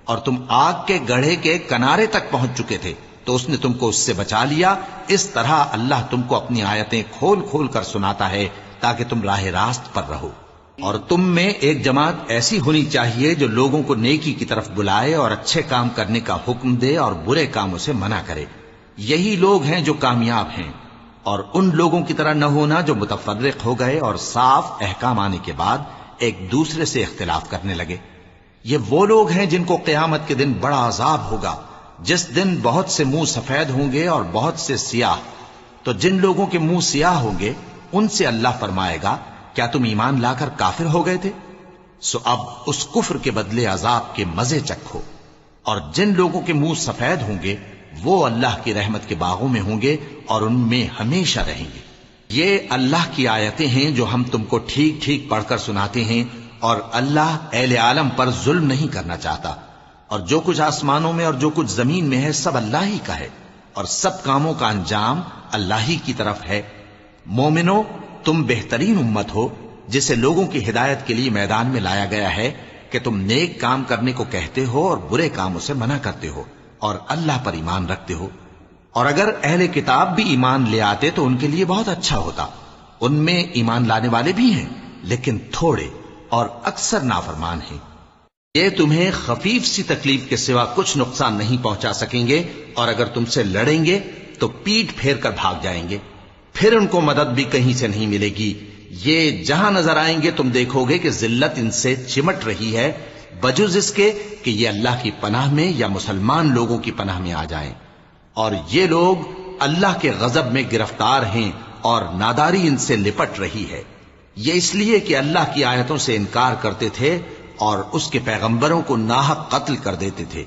اور تم آگ کے گڑھے کے کنارے تک پہنچ چکے تھے تو اس نے تم کو اس سے بچا لیا۔ اس طرح اللہ تم کو اپنی آیتیں کھول کھول کر سناتا ہے تاکہ تم راہ راست پر رہو۔ اور تم میں ایک جماعت ایسی ہونی چاہیے جو لوگوں کو نیکی کی طرف بلائے اور اچھے کام کرنے کا حکم دے اور برے کاموں سے منع کرے۔ یہی لوگ ہیں جو کامیاب ہیں، اور ان لوگوں کی طرح نہ ہونا جو متفرق ہو گئے اور صاف احکام آنے کے بعد ایک دوسرے سے اختلاف کرنے لگے۔ یہ وہ لوگ ہیں جن کو قیامت کے دن بڑا عذاب ہوگا، جس دن بہت سے منہ سفید ہوں گے اور بہت سے سیاہ۔ تو جن لوگوں کے منہ سیاہ ہوں گے ان سے اللہ فرمائے گا، کیا تم ایمان لا کر کافر ہو گئے تھے؟ سو اب اس کفر کے بدلے عذاب کے مزے چکھو۔ اور جن لوگوں کے منہ سفید ہوں گے وہ اللہ کی رحمت کے باغوں میں ہوں گے اور ان میں ہمیشہ رہیں گے۔ یہ اللہ کی آیتیں ہیں جو ہم تم کو ٹھیک ٹھیک پڑھ کر سناتے ہیں، اور اللہ اہل عالم پر ظلم نہیں کرنا چاہتا، اور جو کچھ آسمانوں میں اور جو کچھ زمین میں ہے سب اللہ ہی کا ہے، اور سب کاموں کا انجام اللہ ہی کی طرف ہے۔ مومنوں، تم بہترین امت ہو جسے لوگوں کی ہدایت کے لیے میدان میں لایا گیا ہے کہ تم نیک کام کرنے کو کہتے ہو اور برے کاموں سے منع کرتے ہو اور اللہ پر ایمان رکھتے ہو۔ اور اگر اہل کتاب بھی ایمان لے آتے تو ان کے لیے بہت اچھا ہوتا، ان میں ایمان لانے والے بھی ہیں لیکن تھوڑے اور اکثر نافرمان ہیں۔ یہ تمہیں خفیف سی تکلیف کے سوا کچھ نقصان نہیں پہنچا سکیں گے، اور اگر تم سے لڑیں گے تو پیٹ پھیر کر بھاگ جائیں گے، پھر ان کو مدد بھی کہیں سے نہیں ملے گی۔ یہ جہاں نظر آئیں گے تم دیکھو گے کہ ذلت ان سے چمٹ رہی ہے، بجز اس کے کہ یہ اللہ کی پناہ میں یا مسلمان لوگوں کی پناہ میں آ جائیں۔ اور یہ لوگ اللہ کے غضب میں گرفتار ہیں اور ناداری ان سے لپٹ رہی ہے۔ یہ اس لیے کہ اللہ کی آیتوں سے انکار کرتے تھے اور اس کے پیغمبروں کو ناحق قتل کر دیتے تھے۔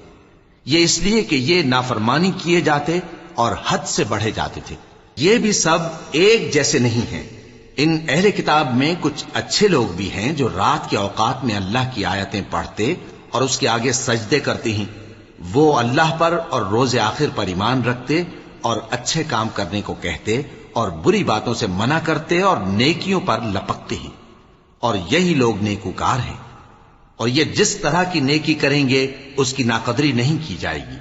یہ اس لیے کہ یہ نافرمانی کیے جاتے اور حد سے بڑھے جاتے تھے۔ یہ بھی سب ایک جیسے نہیں ہیں۔ ان اہل کتاب میں کچھ اچھے لوگ بھی ہیں جو رات کے اوقات میں اللہ کی آیتیں پڑھتے اور اس کے آگے سجدے کرتے ہیں۔ وہ اللہ پر اور روز آخر پر ایمان رکھتے اور اچھے کام کرنے کو کہتے اور بری باتوں سے منع کرتے اور نیکیوں پر لپکتے ہیں، اور یہی لوگ نیکوکار ہیں۔ اور یہ جس طرح کی نیکی کریں گے اس کی ناقدری نہیں کی جائے گی،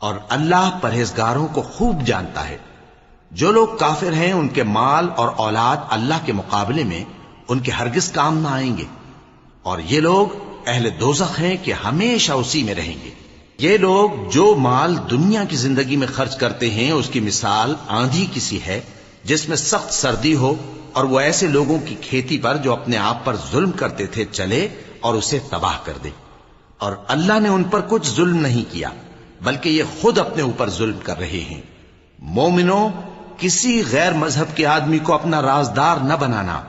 اور اللہ پرہیزگاروں کو خوب جانتا ہے۔ جو لوگ کافر ہیں ان کے مال اور اولاد اللہ کے مقابلے میں ان کے ہرگز کام نہ آئیں گے، اور یہ لوگ اہل دوزخ ہیں کہ ہمیشہ اسی میں رہیں گے۔ یہ لوگ جو مال دنیا کی زندگی میں خرچ کرتے ہیں اس کی مثال آندھی کسی ہے جس میں سخت سردی ہو، اور وہ ایسے لوگوں کی کھیتی پر جو اپنے آپ پر ظلم کرتے تھے چلے اور اسے تباہ کر دے۔ اور اللہ نے ان پر کچھ ظلم نہیں کیا بلکہ یہ خود اپنے اوپر ظلم کر رہے ہیں۔ مومنوں، کسی غیر مذہب کے آدمی کو اپنا رازدار نہ بنانا۔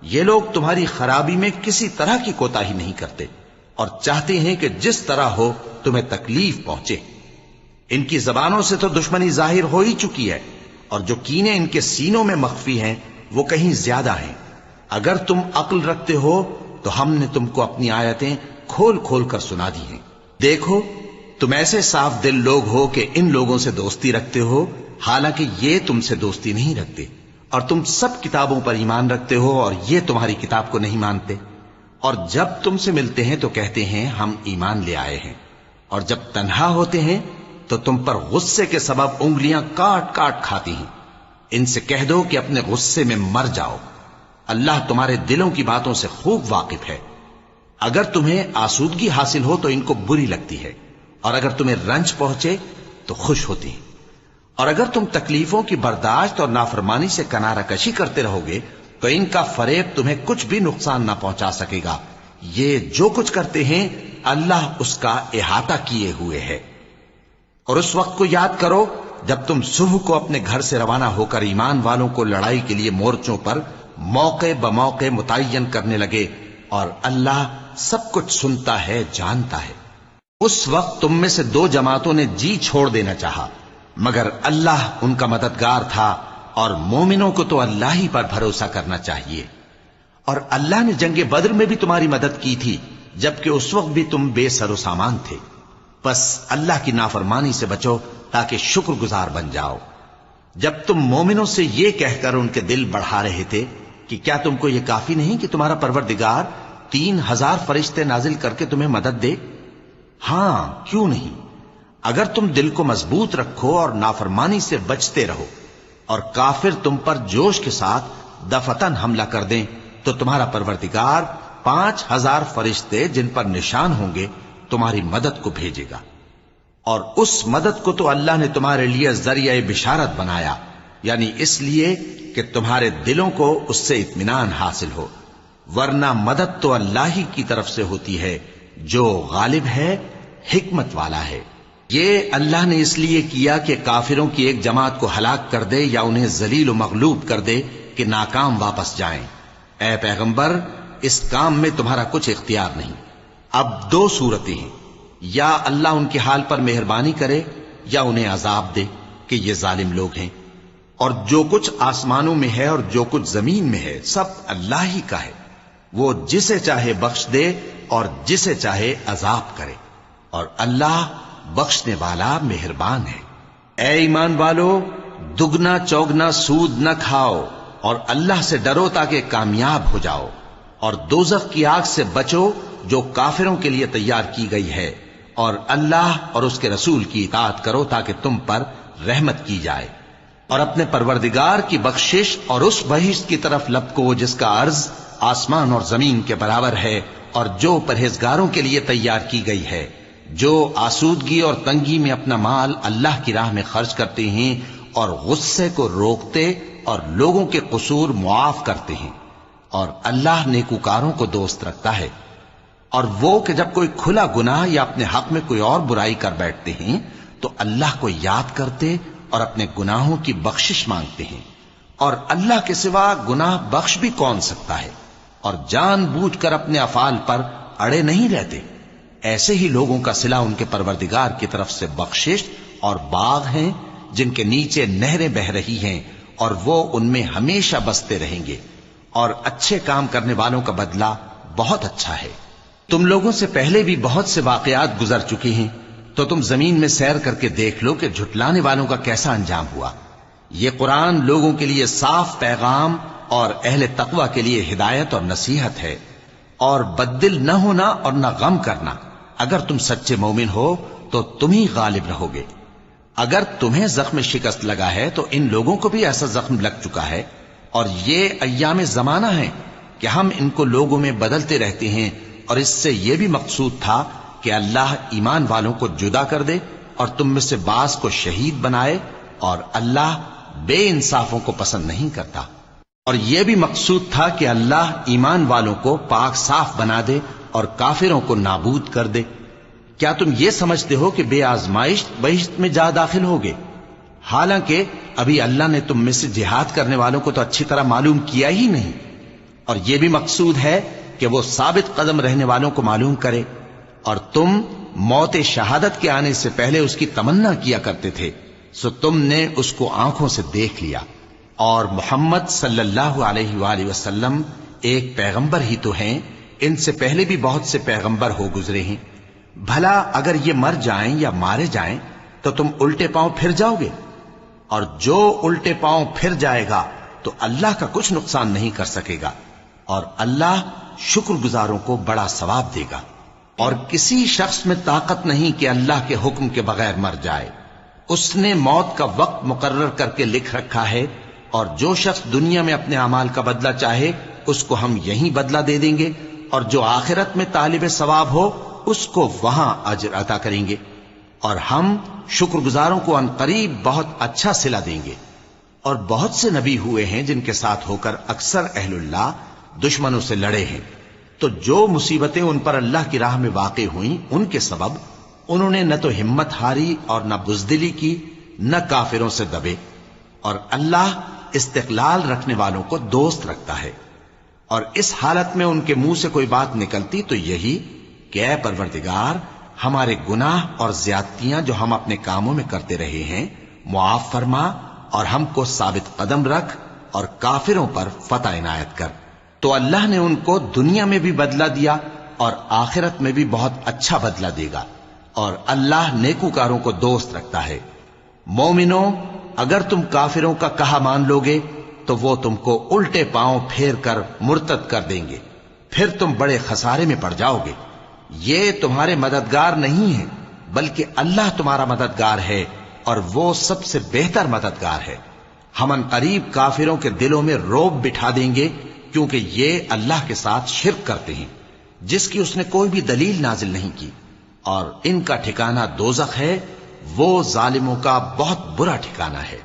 یہ لوگ تمہاری خرابی میں کسی طرح کی کوتاہی نہیں کرتے اور چاہتے ہیں کہ جس طرح ہو تمہیں تکلیف پہنچے۔ ان کی زبانوں سے تو دشمنی ظاہر ہو ہی چکی ہے، اور جو کینے ان کے سینوں میں مخفی ہیں وہ کہیں زیادہ ہیں۔ اگر تم عقل رکھتے ہو تو ہم نے تم کو اپنی آیتیں کھول کھول کر سنا دی ہیں۔ دیکھو، تم ایسے صاف دل لوگ ہو کہ ان لوگوں سے دوستی رکھتے ہو حالانکہ یہ تم سے دوستی نہیں رکھتے، اور تم سب کتابوں پر ایمان رکھتے ہو اور یہ تمہاری کتاب کو نہیں مانتے، اور جب تم سے ملتے ہیں تو کہتے ہیں ہم ایمان لے آئے ہیں، اور جب تنہا ہوتے ہیں تو تم پر غصے کے سبب انگلیاں کاٹ کاٹ کھاتی ہیں۔ ان سے کہہ دو کہ اپنے غصے میں مر جاؤ، اللہ تمہارے دلوں کی باتوں سے خوب واقف ہے۔ اگر تمہیں آسودگی حاصل ہو تو ان کو بری لگتی ہے، اور اگر تمہیں رنج پہنچے تو خوش ہوتی ہیں۔ اور اگر تم تکلیفوں کی برداشت اور نافرمانی سے کنارہ کشی کرتے رہو گے تو ان کا فریب تمہیں کچھ بھی نقصان نہ پہنچا سکے گا۔ یہ جو کچھ کرتے ہیں اللہ اس کا احاطہ کیے ہوئے ہے۔ اور اس وقت کو یاد کرو جب تم صبح کو اپنے گھر سے روانہ ہو کر ایمان والوں کو لڑائی کے لیے مورچوں پر موقع بموقع متعین کرنے لگے، اور اللہ سب کچھ سنتا ہے، جانتا ہے۔ اس وقت تم میں سے دو جماعتوں نے جی چھوڑ دینا چاہا، مگر اللہ ان کا مددگار تھا، اور مومنوں کو تو اللہ ہی پر بھروسہ کرنا چاہیے۔ اور اللہ نے جنگ بدر میں بھی تمہاری مدد کی تھی جبکہ اس وقت بھی تم بے سر و سامان تھے۔ بس اللہ کی نافرمانی سے بچو تاکہ شکر گزار بن جاؤ۔ جب تم مومنوں سے یہ کہہ کر ان کے دل بڑھا رہے تھے کہ کیا تم کو یہ کافی نہیں کہ تمہارا پروردگار 3000 فرشتے نازل کر کے تمہیں مدد دے؟ ہاں، کیوں نہیں؟ اگر تم دل کو مضبوط رکھو اور نافرمانی سے بچتے رہو، اور کافر تم پر جوش کے ساتھ دفتن حملہ کر دیں تو تمہارا پروردگار 5000 فرشتے جن پر نشان ہوں گے تمہاری مدد کو بھیجے گا۔ اور اس مدد کو تو اللہ نے تمہارے لیے ذریعہ بشارت بنایا، یعنی اس لیے کہ تمہارے دلوں کو اس سے اطمینان حاصل ہو، ورنہ مدد تو اللہ ہی کی طرف سے ہوتی ہے جو غالب ہے، حکمت والا ہے۔ یہ اللہ نے اس لیے کیا کہ کافروں کی ایک جماعت کو ہلاک کر دے یا انہیں ذلیل و مغلوب کر دے کہ ناکام واپس جائیں۔ اے پیغمبر، اس کام میں تمہارا کچھ اختیار نہیں۔ اب دو صورتیں ہیں، یا اللہ ان کے حال پر مہربانی کرے یا انہیں عذاب دے کہ یہ ظالم لوگ ہیں۔ اور جو کچھ آسمانوں میں ہے اور جو کچھ زمین میں ہے سب اللہ ہی کا ہے، وہ جسے چاہے بخش دے اور جسے چاہے عذاب کرے، اور اللہ بخشنے والا مہربان ہے۔ اے ایمان والو، دگنا چوگنا سود نہ کھاؤ، اور اللہ سے ڈرو تاکہ کامیاب ہو جاؤ، اور دوزخ کی آگ سے بچو جو کافروں کے لیے تیار کی گئی ہے، اور اللہ اور اس کے رسول کی اطاعت کرو تاکہ تم پر رحمت کی جائے، اور اپنے پروردگار کی بخشش اور اس بہشت کی طرف لپکو جس کا عرض آسمان اور زمین کے برابر ہے، اور جو پرہیزگاروں کے لیے تیار کی گئی ہے، جو آسودگی اور تنگی میں اپنا مال اللہ کی راہ میں خرچ کرتے ہیں اور غصے کو روکتے اور لوگوں کے قصور معاف کرتے ہیں، اور اللہ نیکوکاروں کو دوست رکھتا ہے۔ اور وہ کہ جب کوئی کھلا گناہ یا اپنے حق میں کوئی اور برائی کر بیٹھتے ہیں تو اللہ کو یاد کرتے اور اپنے گناہوں کی بخشش مانگتے ہیں، اور اللہ کے سوا گناہ بخش بھی کون سکتا ہے، اور جان بوجھ کر اپنے افعال پر اڑے نہیں رہتے۔ ایسے ہی لوگوں کا صلہ ان کے پروردگار کی طرف سے بخشش اور باغ ہیں جن کے نیچے نہریں بہ رہی ہیں، اور وہ ان میں ہمیشہ بستے رہیں گے، اور اچھے کام کرنے والوں کا بدلہ بہت اچھا ہے۔ تم لوگوں سے پہلے بھی بہت سے واقعات گزر چکے ہیں، تو تم زمین میں سیر کر کے دیکھ لو کہ جھٹلانے والوں کا کیسا انجام ہوا۔ یہ قرآن لوگوں کے لیے صاف پیغام اور اہل تقوی کے لیے ہدایت اور نصیحت ہے، اور بددل نہ ہونا اور نہ غم کرنا۔ اگر تم سچے مومن ہو تو تم ہی غالب رہو گے۔ اگر تمہیں زخم شکست لگا ہے تو ان لوگوں کو بھی ایسا زخم لگ چکا ہے، اور یہ ایام زمانہ ہیں کہ ہم ان کو لوگوں میں بدلتے رہتے ہیں، اور اس سے یہ بھی مقصود تھا کہ اللہ ایمان والوں کو جدا کر دے اور تم میں سے بعض کو شہید بنائے، اور اللہ بے انصافوں کو پسند نہیں کرتا۔ اور یہ بھی مقصود تھا کہ اللہ ایمان والوں کو پاک صاف بنا دے اور کافروں کو نابود کر دے۔ کیا تم یہ سمجھتے ہو کہ بے آزمائش بہشت میں جا داخل ہوگے؟ حالانکہ ابھی اللہ نے تم میں سے جہاد کرنے والوں کو تو اچھی طرح معلوم کیا ہی نہیں، اور یہ بھی مقصود ہے کہ وہ ثابت قدم رہنے والوں کو معلوم کرے، اور تم موت شہادت کے آنے سے پہلے اس کی تمنا کیا کرتے تھے، سو تم نے اس کو آنکھوں سے دیکھ لیا۔ اور محمد صلی اللہ علیہ وآلہ وسلم ایک پیغمبر ہی تو ہیں، ان سے پہلے بھی بہت سے پیغمبر ہو گزرے ہیں۔ بھلا اگر یہ مر جائیں یا مارے جائیں تو تم الٹے پاؤں پھر جاؤ گے؟ اور جو الٹے پاؤں پھر جائے گا تو اللہ کا کچھ نقصان نہیں کر سکے گا، اور اللہ شکر گزاروں کو بڑا ثواب دے گا۔ اور کسی شخص میں طاقت نہیں کہ اللہ کے حکم کے بغیر مر جائے، اس نے موت کا وقت مقرر کر کے لکھ رکھا ہے، اور جو شخص دنیا میں اپنے اعمال کا بدلہ چاہے اس کو ہم یہیں بدلہ دے دیں گے، اور جو آخرت میں طالب ثواب ہو اس کو وہاں اجر عطا کریں گے، اور ہم شکر گزاروں کو ان قریب بہت اچھا صلہ دیں گے۔ اور بہت سے نبی ہوئے ہیں جن کے ساتھ ہو کر اکثر اہل اللہ دشمنوں سے لڑے ہیں، تو جو مصیبتیں ان پر اللہ کی راہ میں واقع ہوئیں ان کے سبب انہوں نے نہ تو ہمت ہاری اور نہ بزدلی کی، نہ کافروں سے دبے، اور اللہ استقلال رکھنے والوں کو دوست رکھتا ہے۔ اور اس حالت میں ان کے منہ سے کوئی بات نکلتی تو یہی کہ اے پروردگار، ہمارے گناہ اور زیادتیاں جو ہم اپنے کاموں میں کرتے رہے ہیں معاف فرما، اور ہم کو ثابت قدم رکھ اور کافروں پر فتح عنایت کر۔ تو اللہ نے ان کو دنیا میں بھی بدلہ دیا اور آخرت میں بھی بہت اچھا بدلہ دے گا، اور اللہ نیکوکاروں کو دوست رکھتا ہے۔ مومنوں، اگر تم کافروں کا کہا مان لوگے تو وہ تم کو الٹے پاؤں پھیر کر مرتد کر دیں گے، پھر تم بڑے خسارے میں پڑ جاؤ گے۔ یہ تمہارے مددگار نہیں ہے بلکہ اللہ تمہارا مددگار ہے، اور وہ سب سے بہتر مددگار ہے۔ ہم ان قریب کافروں کے دلوں میں رعب بٹھا دیں گے، کیونکہ یہ اللہ کے ساتھ شرک کرتے ہیں جس کی اس نے کوئی بھی دلیل نازل نہیں کی، اور ان کا ٹھکانہ دوزخ ہے، وہ ظالموں کا بہت برا ٹھکانہ ہے۔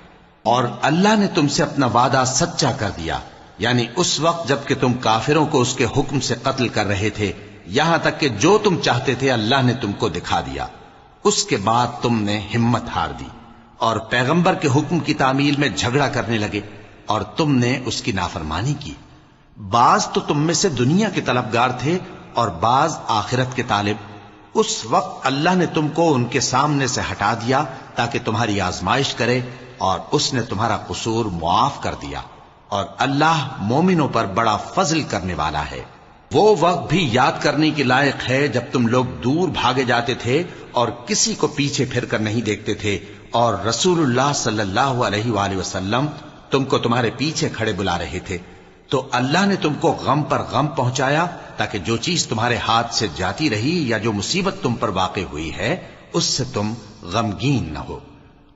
اور اللہ نے تم سے اپنا وعدہ سچا کر دیا، یعنی اس وقت جب کہ تم کافروں کو اس کے حکم سے قتل کر رہے تھے، یہاں تک کہ جو تم چاہتے تھے اللہ نے تم کو دکھا دیا۔ اس کے بعد تم نے ہمت ہار دی اور پیغمبر کے حکم کی تعمیل میں جھگڑا کرنے لگے، اور تم نے اس کی نافرمانی کی۔ بعض تو تم میں سے دنیا کے طلبگار تھے اور بعض آخرت کے طالب۔ اس وقت اللہ نے تم کو ان کے سامنے سے ہٹا دیا تاکہ تمہاری آزمائش کرے، اور اس نے تمہارا قصور معاف کر دیا، اور اللہ مومنوں پر بڑا فضل کرنے والا ہے۔ وہ وقت بھی یاد کرنے کے لائق ہے جب تم لوگ دور بھاگے جاتے تھے اور کسی کو پیچھے پھر کر نہیں دیکھتے تھے، اور رسول اللہ صلی اللہ علیہ وآلہ وسلم تم کو تمہارے پیچھے کھڑے بلا رہے تھے، تو اللہ نے تم کو غم پر غم پہنچایا تاکہ جو چیز تمہارے ہاتھ سے جاتی رہی یا جو مصیبت تم پر واقع ہوئی ہے اس سے تم غمگین نہ ہو،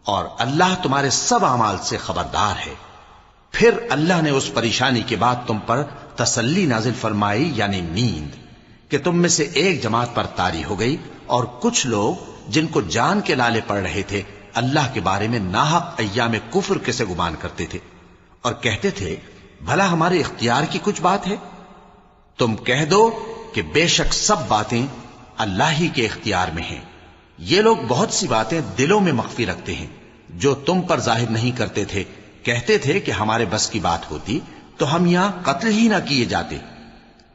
اور اللہ تمہارے سب اعمال سے خبردار ہے۔ پھر اللہ نے اس پریشانی کے بعد تم پر تسلی نازل فرمائی، یعنی نیند، کہ تم میں سے ایک جماعت پر طاری ہو گئی، اور کچھ لوگ جن کو جان کے لالے پڑ رہے تھے اللہ کے بارے میں ناحق ایام کفر کے سے گمان کرتے تھے، اور کہتے تھے بھلا ہمارے اختیار کی کچھ بات ہے؟ تم کہہ دو کہ بے شک سب باتیں اللہ ہی کے اختیار میں ہیں۔ یہ لوگ بہت سی باتیں دلوں میں مخفی رکھتے ہیں جو تم پر ظاہر نہیں کرتے تھے، کہتے تھے کہ ہمارے بس کی بات ہوتی تو ہم یہاں قتل ہی نہ کیے جاتے۔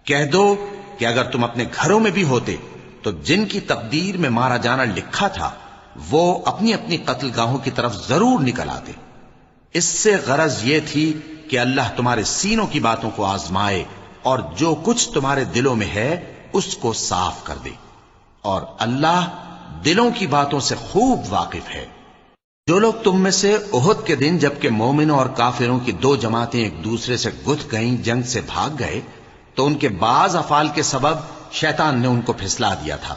کہہ دو کہ اگر تم اپنے گھروں میں بھی ہوتے تو جن کی تقدیر میں مارا جانا لکھا تھا وہ اپنی اپنی قتل گاہوں کی طرف ضرور نکل آتے۔ اس سے غرض یہ تھی کہ اللہ تمہارے سینوں کی باتوں کو آزمائے اور جو کچھ تمہارے دلوں میں ہے اس کو صاف کر دے، اور اللہ دلوں کی باتوں سے خوب واقف ہے۔ جو لوگ تم میں سے احد کے دن جبکہ مومنوں اور کافروں کی دو جماعتیں ایک دوسرے سے گتھ گئیں، جنگ سے بھاگ گئے، تو ان کے بعض افعال کے سبب شیطان نے ان کو پھسلا دیا تھا،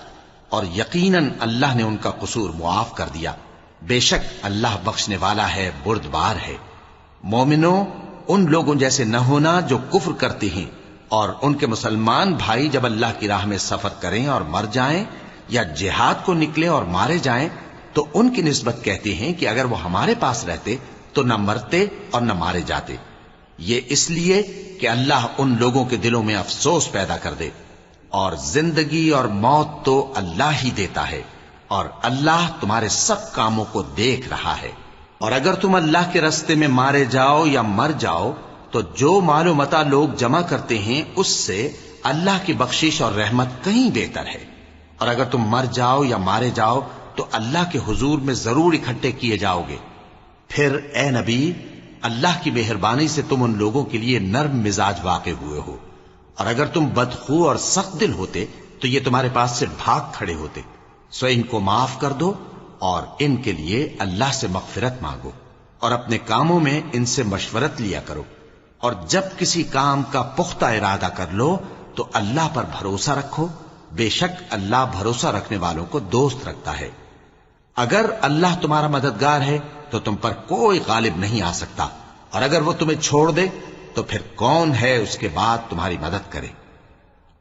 اور یقیناً اللہ نے ان کا قصور معاف کر دیا۔ بے شک اللہ بخشنے والا ہے، بردبار ہے۔ مومنوں، ان لوگوں جیسے نہ ہونا جو کفر کرتے ہیں، اور ان کے مسلمان بھائی جب اللہ کی راہ میں سفر کریں اور مر جائیں یا جہاد کو نکلے اور مارے جائیں تو ان کی نسبت کہتے ہیں کہ اگر وہ ہمارے پاس رہتے تو نہ مرتے اور نہ مارے جاتے، یہ اس لیے کہ اللہ ان لوگوں کے دلوں میں افسوس پیدا کر دے، اور زندگی اور موت تو اللہ ہی دیتا ہے، اور اللہ تمہارے سب کاموں کو دیکھ رہا ہے۔ اور اگر تم اللہ کے راستے میں مارے جاؤ یا مر جاؤ تو جو مال و متاع لوگ جمع کرتے ہیں اس سے اللہ کی بخشش اور رحمت کہیں بہتر ہے، اور اگر تم مر جاؤ یا مارے جاؤ تو اللہ کے حضور میں ضرور اکٹھے کیے جاؤ گے۔ پھر اے نبی، اللہ کی مہربانی سے تم ان لوگوں کے لیے نرم مزاج واقع ہوئے ہو، اور اگر تم بدخو اور سخت دل ہوتے تو یہ تمہارے پاس سے بھاگ کھڑے ہوتے، سو ان کو معاف کر دو اور ان کے لیے اللہ سے مغفرت مانگو، اور اپنے کاموں میں ان سے مشورت لیا کرو، اور جب کسی کام کا پختہ ارادہ کر لو تو اللہ پر بھروسہ رکھو، بے شک اللہ بھروسہ رکھنے والوں کو دوست رکھتا ہے۔ اگر اللہ تمہارا مددگار ہے تو تم پر کوئی غالب نہیں آ سکتا، اور اگر وہ تمہیں چھوڑ دے تو پھر کون ہے اس کے بعد تمہاری مدد کرے؟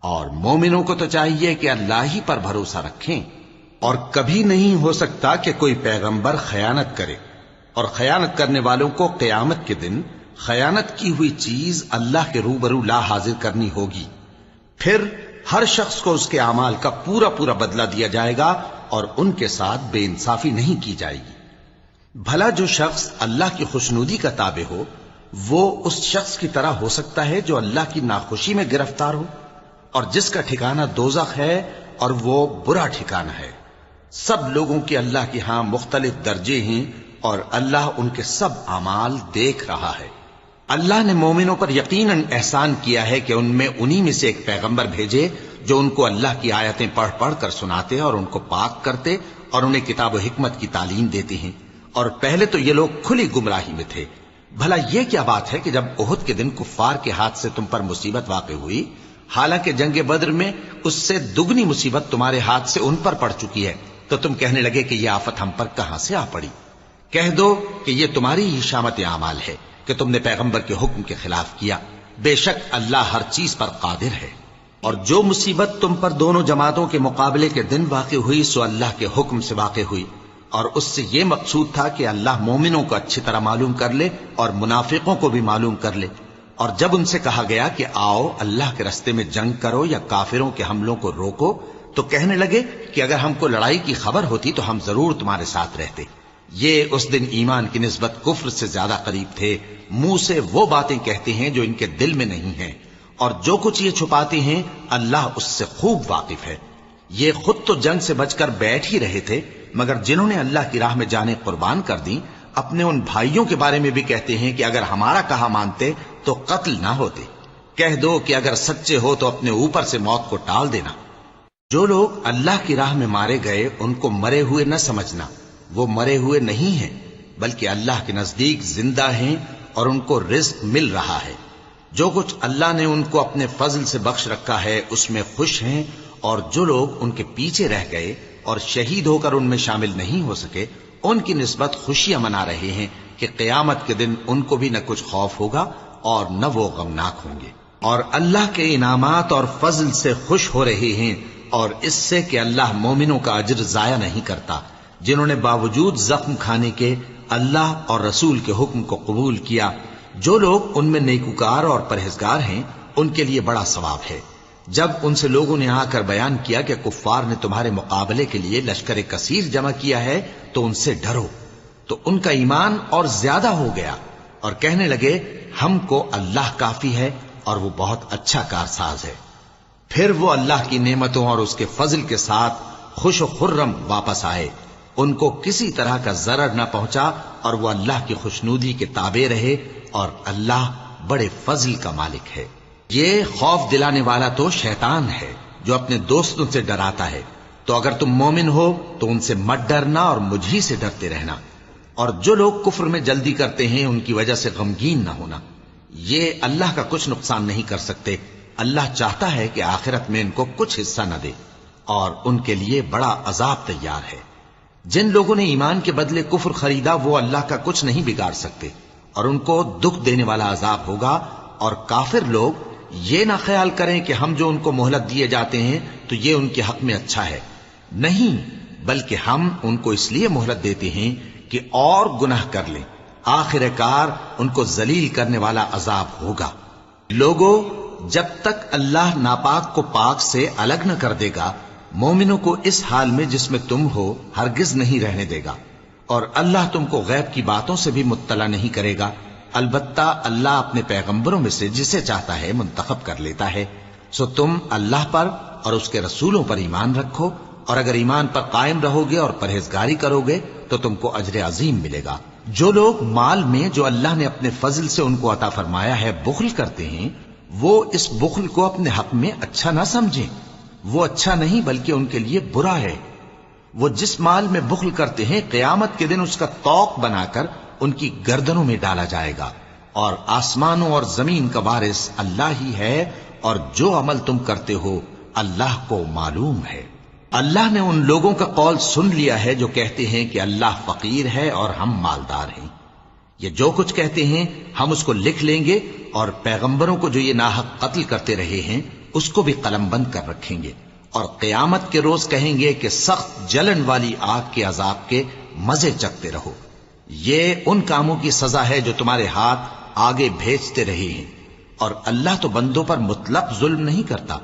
اور مومنوں کو تو چاہیے کہ اللہ ہی پر بھروسہ رکھیں، اور کبھی نہیں ہو سکتا کہ کوئی پیغمبر خیانت کرے، اور خیانت کرنے والوں کو قیامت کے دن خیانت کی ہوئی چیز اللہ کے روبرو لا حاضر کرنی ہوگی، پھر ہر شخص کو اس کے اعمال کا پورا پورا بدلہ دیا جائے گا، اور ان کے ساتھ بے انصافی نہیں کی جائے گی۔ بھلا جو شخص اللہ کی خوشنودی کا تابع ہو وہ اس شخص کی طرح ہو سکتا ہے جو اللہ کی ناخوشی میں گرفتار ہو، اور جس کا ٹھکانہ دوزخ ہے اور وہ برا ٹھکانہ ہے۔ سب لوگوں کے اللہ کے ہاں مختلف درجے ہیں، اور اللہ ان کے سب اعمال دیکھ رہا ہے۔ اللہ نے مومنوں پر یقیناً احسان کیا ہے کہ ان میں انہی میں سے ایک پیغمبر بھیجے جو ان کو اللہ کی آیتیں پڑھ پڑھ کر سناتے اور ان کو پاک کرتے اور انہیں کتاب و حکمت کی تعلیم دیتے ہیں، اور پہلے تو یہ لوگ کھلی گمراہی میں تھے۔ بھلا یہ کیا بات ہے کہ جب احد کے دن کفار کے ہاتھ سے تم پر مصیبت واقع ہوئی، حالانکہ جنگ بدر میں اس سے دگنی مصیبت تمہارے ہاتھ سے ان پر پڑ چکی ہے، تو تم کہنے لگے کہ یہ آفت ہم پر کہاں سے آ پڑی؟ کہہ دو کہ یہ تمہاری ہی شامت اعمال ہے کہ تم نے پیغمبر کے حکم کے خلاف کیا، بے شک اللہ ہر چیز پر قادر ہے۔ اور جو مصیبت تم پر دونوں جماعتوں کے مقابلے کے دن واقع ہوئی سو اللہ کے حکم سے واقع ہوئی، اور اس سے یہ مقصود تھا کہ اللہ مومنوں کو اچھی طرح معلوم کر لے اور منافقوں کو بھی معلوم کر لے۔ اور جب ان سے کہا گیا کہ آؤ اللہ کے راستے میں جنگ کرو یا کافروں کے حملوں کو روکو، تو کہنے لگے کہ اگر ہم کو لڑائی کی خبر ہوتی تو ہم ضرور تمہارے ساتھ رہتے۔ یہ اس دن ایمان کی نسبت کفر سے زیادہ قریب تھے، منہ سے وہ باتیں کہتے ہیں جو ان کے دل میں نہیں ہیں، اور جو کچھ یہ چھپاتے ہیں اللہ اس سے خوب واقف ہے۔ یہ خود تو جنگ سے بچ کر بیٹھ ہی رہے تھے، مگر جنہوں نے اللہ کی راہ میں جانیں قربان کر دیں اپنے ان بھائیوں کے بارے میں بھی کہتے ہیں کہ اگر ہمارا کہا مانتے تو قتل نہ ہوتے۔ کہہ دو کہ اگر سچے ہو تو اپنے اوپر سے موت کو ٹال دینا۔ جو لوگ اللہ کی راہ میں مارے گئے ان کو مرے ہوئے نہ سمجھنا، وہ مرے ہوئے نہیں ہیں بلکہ اللہ کے نزدیک زندہ ہیں اور ان کو رزق مل رہا ہے۔ جو کچھ اللہ نے ان کو اپنے فضل سے بخش رکھا ہے اس میں خوش ہیں، اور جو لوگ ان کے پیچھے رہ گئے اور شہید ہو کر ان میں شامل نہیں ہو سکے، ان کی نسبت خوشیاں منا رہے ہیں کہ قیامت کے دن ان کو بھی نہ کچھ خوف ہوگا اور نہ وہ غمناک ہوں گے، اور اللہ کے انعامات اور فضل سے خوش ہو رہے ہیں، اور اس سے کہ اللہ مومنوں کا اجر ضائع نہیں کرتا، جنہوں نے باوجود زخم کھانے کے اللہ اور رسول کے حکم کو قبول کیا۔ جو لوگ ان میں نیکوکار اور پرہیزگار ہیں ان کے لیے بڑا ثواب ہے۔ جب ان سے لوگوں نے آ کر بیان کیا کہ کفار نے تمہارے مقابلے کے لیے لشکر کثیر جمع کیا ہے تو ان سے ڈرو، تو ان کا ایمان اور زیادہ ہو گیا اور کہنے لگے ہم کو اللہ کافی ہے اور وہ بہت اچھا کارساز ہے۔ پھر وہ اللہ کی نعمتوں اور اس کے فضل کے ساتھ خوش و خرم واپس آئے، ان کو کسی طرح کا ضرر نہ پہنچا، اور وہ اللہ کی خوشنودی کے تابع رہے، اور اللہ بڑے فضل کا مالک ہے۔ یہ خوف دلانے والا تو شیطان ہے جو اپنے دوستوں سے ڈراتا ہے، تو اگر تم مومن ہو تو ان سے مت ڈرنا اور مجھ ہی سے ڈرتے رہنا، اور جو لوگ کفر میں جلدی کرتے ہیں ان کی وجہ سے غمگین نہ ہونا، یہ اللہ کا کچھ نقصان نہیں کر سکتے۔ اللہ چاہتا ہے کہ آخرت میں ان کو کچھ حصہ نہ دے، اور ان کے لیے بڑا عذاب تیار ہے۔ جن لوگوں نے ایمان کے بدلے کفر خریدا وہ اللہ کا کچھ نہیں بگاڑ سکتے، اور ان کو دکھ دینے والا عذاب ہوگا۔ اور کافر لوگ یہ نہ خیال کریں کہ ہم جو ان کو مہلت دیے جاتے ہیں تو یہ ان کے حق میں اچھا ہے، نہیں، بلکہ ہم ان کو اس لیے مہلت دیتے ہیں کہ اور گناہ کر لیں، آخر کار ان کو ذلیل کرنے والا عذاب ہوگا۔ لوگوں، جب تک اللہ ناپاک کو پاک سے الگ نہ کر دے گا، مومنوں کو اس حال میں جس میں تم ہو ہرگز نہیں رہنے دے گا، اور اللہ تم کو غیب کی باتوں سے بھی مطلع نہیں کرے گا۔ البتہ اللہ اپنے پیغمبروں میں سے جسے چاہتا ہے منتخب کر لیتا ہے۔ سو تم اللہ پر اور اس کے رسولوں پر ایمان رکھو، اور اگر ایمان پر قائم رہو گے اور پرہیزگاری کرو گے تو تم کو اجر عظیم ملے گا۔ جو لوگ مال میں جو اللہ نے اپنے فضل سے ان کو عطا فرمایا ہے بخل کرتے ہیں، وہ اس بخل کو اپنے حق میں اچھا نہ سمجھیں، وہ اچھا نہیں بلکہ ان کے لیے برا ہے۔ وہ جس مال میں بخل کرتے ہیں قیامت کے دن اس کا طوق بنا کر ان کی گردنوں میں ڈالا جائے گا، اور آسمانوں اور زمین کا وارث اللہ ہی ہے، اور جو عمل تم کرتے ہو اللہ کو معلوم ہے۔ اللہ نے ان لوگوں کا قول سن لیا ہے جو کہتے ہیں کہ اللہ فقیر ہے اور ہم مالدار ہیں۔ یہ جو کچھ کہتے ہیں ہم اس کو لکھ لیں گے، اور پیغمبروں کو جو یہ ناحق قتل کرتے رہے ہیں اس کو بھی قلم بند کر رکھیں گے، اور قیامت کے روز کہیں گے کہ سخت جلن والی آگ کے عذاب کے مزے چکتے رہو۔ یہ ان کاموں کی سزا ہے جو تمہارے ہاتھ آگے بھیجتے رہے ہیں، اور اللہ تو بندوں پر مطلق ظلم نہیں کرتا۔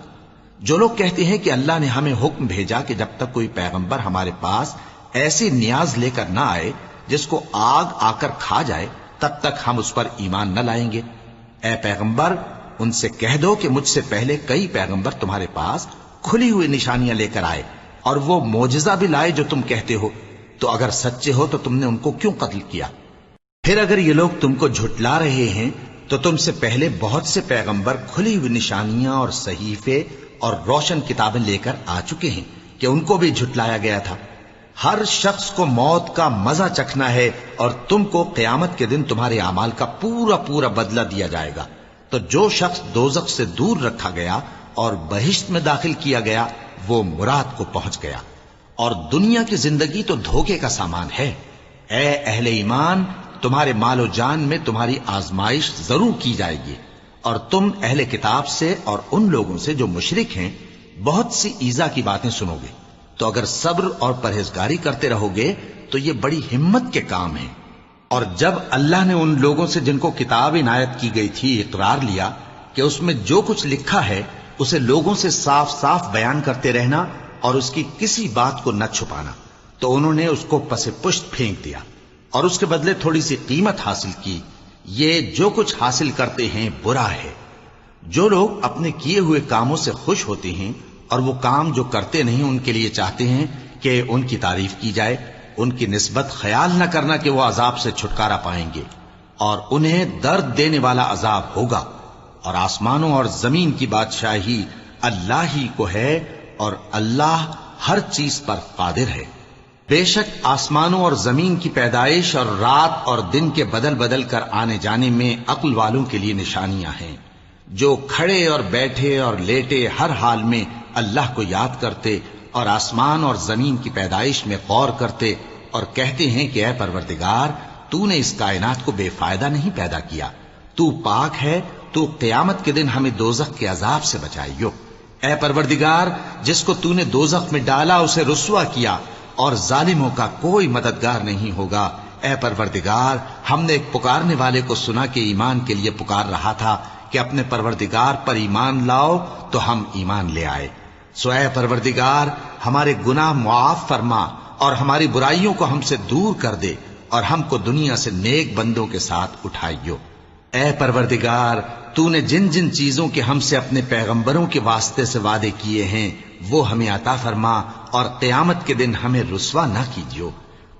جو لوگ کہتے ہیں کہ اللہ نے ہمیں حکم بھیجا کہ جب تک کوئی پیغمبر ہمارے پاس ایسی نیاز لے کر نہ آئے جس کو آگ آ کر کھا جائے تب تک ہم اس پر ایمان نہ لائیں گے، اے پیغمبر ان سے کہہ دو کہ مجھ سے پہلے کئی پیغمبر تمہارے پاس کھلی ہوئی نشانیاں لے کر آئے، اور وہ معجزہ بھی لائے جو تم کہتے ہو، تو اگر سچے ہو تو تم نے ان کو کیوں قتل کیا؟ پھر اگر یہ لوگ تم کو جھٹلا رہے ہیں تو تم سے پہلے بہت سے پیغمبر کھلی ہوئی نشانیاں اور صحیفے اور روشن کتابیں لے کر آ چکے ہیں کہ ان کو بھی جھٹلایا گیا تھا۔ ہر شخص کو موت کا مزہ چکھنا ہے، اور تم کو قیامت کے دن تمہارے اعمال کا پورا پورا بدلہ دیا جائے گا۔ تو جو شخص دوزخ سے دور رکھا گیا اور بہشت میں داخل کیا گیا وہ مراد کو پہنچ گیا، اور دنیا کی زندگی تو دھوکے کا سامان ہے۔ اے اہل ایمان، تمہارے مال و جان میں تمہاری آزمائش ضرور کی جائے گی، اور تم اہل کتاب سے اور ان لوگوں سے جو مشرک ہیں بہت سی ایذا کی باتیں سنو گے، تو اگر صبر اور پرہیزگاری کرتے رہو گے تو یہ بڑی ہمت کے کام ہیں۔ اور جب اللہ نے ان لوگوں سے جن کو کتاب عنایت کی گئی تھی اقرار لیا کہ اس میں جو کچھ لکھا ہے اسے لوگوں سے صاف صاف بیان کرتے رہنا اور اس کی کسی بات کو نہ چھپانا، تو انہوں نے اس کو پس پشت پھینک دیا اور اس کے بدلے تھوڑی سی قیمت حاصل کی۔ یہ جو کچھ حاصل کرتے ہیں برا ہے۔ جو لوگ اپنے کیے ہوئے کاموں سے خوش ہوتے ہیں اور وہ کام جو کرتے نہیں ان کے لیے چاہتے ہیں کہ ان کی تعریف کی جائے، ان کی نسبت خیال نہ کرنا کہ وہ عذاب سے چھٹکارا پائیں گے، اور انہیں درد دینے والا عذاب ہوگا۔ اور آسمانوں اور زمین کی بادشاہی اللہ ہی کو ہے، اور اللہ ہر چیز پر قادر ہے۔ بے شک آسمانوں اور زمین کی پیدائش اور رات اور دن کے بدل بدل کر آنے جانے میں عقل والوں کے لیے نشانیاں ہیں، جو کھڑے اور بیٹھے اور لیٹے ہر حال میں اللہ کو یاد کرتے اور آسمان اور زمین کی پیدائش میں غور کرتے اور کہتے ہیں کہ اے پروردگار، تو نے اس کائنات کو بے فائدہ نہیں پیدا کیا، تو پاک ہے، تو قیامت کے دن ہمیں دوزخ کے عذاب سے بچائیو۔ اے پروردگار، جس کو تو نے دوزخ میں ڈالا اسے رسوا کیا، اور ظالموں کا کوئی مددگار نہیں ہوگا۔ اے پروردگار، ہم نے ایک پکارنے والے کو سنا کہ ایمان کے لیے پکار رہا تھا کہ اپنے پروردگار پر ایمان لاؤ، تو ہم ایمان لے آئے۔ سو اے پروردگار، ہمارے گناہ معاف فرما اور ہماری برائیوں کو ہم سے دور کر دے، اور ہم کو دنیا سے نیک بندوں کے ساتھ اٹھائیو۔ اے پروردگار، تو نے جن جن چیزوں کے ہم سے اپنے پیغمبروں کے واسطے سے وعدے کیے ہیں وہ ہمیں عطا فرما، اور قیامت کے دن ہمیں رسوا نہ کیجیو۔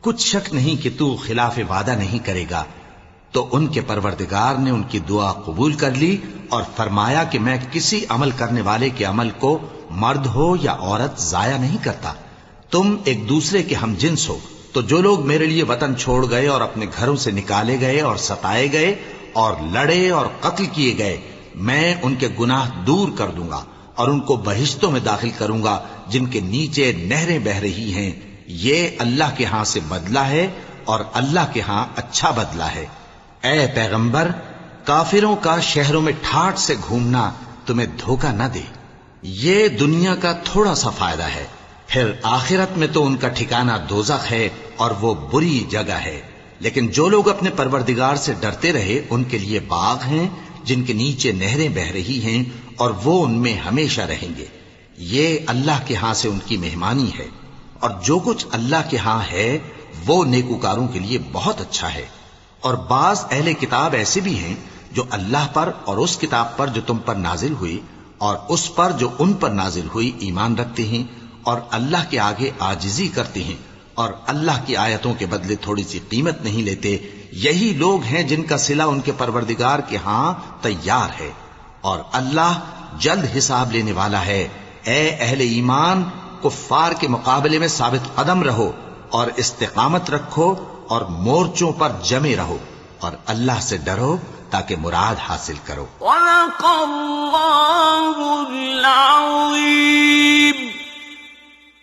کچھ شک نہیں کہ تو خلاف وعدہ نہیں کرے گا۔ تو ان کے پروردگار نے ان کی دعا قبول کر لی اور فرمایا کہ میں کسی عمل کرنے والے کے عمل کو مرد ہو یا عورت ضائع نہیں کرتا۔ تم ایک دوسرے کے ہم جنس ہو، تو جو لوگ میرے لیے وطن چھوڑ گئے اور اپنے گھروں سے نکالے گئے اور ستائے گئے اور لڑے اور قتل کیے گئے، میں ان کے گناہ دور کر دوں گا اور ان کو بہشتوں میں داخل کروں گا جن کے نیچے نہریں بہ رہی ہیں۔ یہ اللہ کے ہاں سے بدلہ ہے اور اللہ کے ہاں اچھا بدلہ ہے۔ اے پیغمبر، کافروں کا شہروں میں ٹھاٹ سے گھومنا تمہیں دھوکہ نہ دے، یہ دنیا کا تھوڑا سا فائدہ ہے، پھر آخرت میں تو ان کا ٹھکانہ دوزخ ہے اور وہ بری جگہ ہے۔ لیکن جو لوگ اپنے پروردگار سے ڈرتے رہے ان کے لیے باغ ہیں جن کے نیچے نہریں بہ رہی ہیں، اور وہ ان میں ہمیشہ رہیں گے۔ یہ اللہ کے ہاں سے ان کی مہمانی ہے، اور جو کچھ اللہ کے ہاں ہے وہ نیکوکاروں کے لیے بہت اچھا ہے۔ اور بعض اہل کتاب ایسے بھی ہیں جو اللہ پر اور اس کتاب پر جو تم پر نازل ہوئی اور اس پر جو ان پر نازل ہوئی ایمان رکھتے ہیں، اور اللہ کے آگے عاجزی کرتے ہیں، اور اللہ کی آیتوں کے بدلے تھوڑی سی قیمت نہیں لیتے۔ یہی لوگ ہیں جن کا صلہ ان کے پروردگار کے ہاں تیار ہے، اور اللہ جلد حساب لینے والا ہے۔ اے اہل ایمان، کفار کے مقابلے میں ثابت قدم رہو اور استقامت رکھو اور مورچوں پر جمے رہو، اور اللہ سے ڈرو تاکہ مراد حاصل کرو۔ صدق اللہ العظیم۔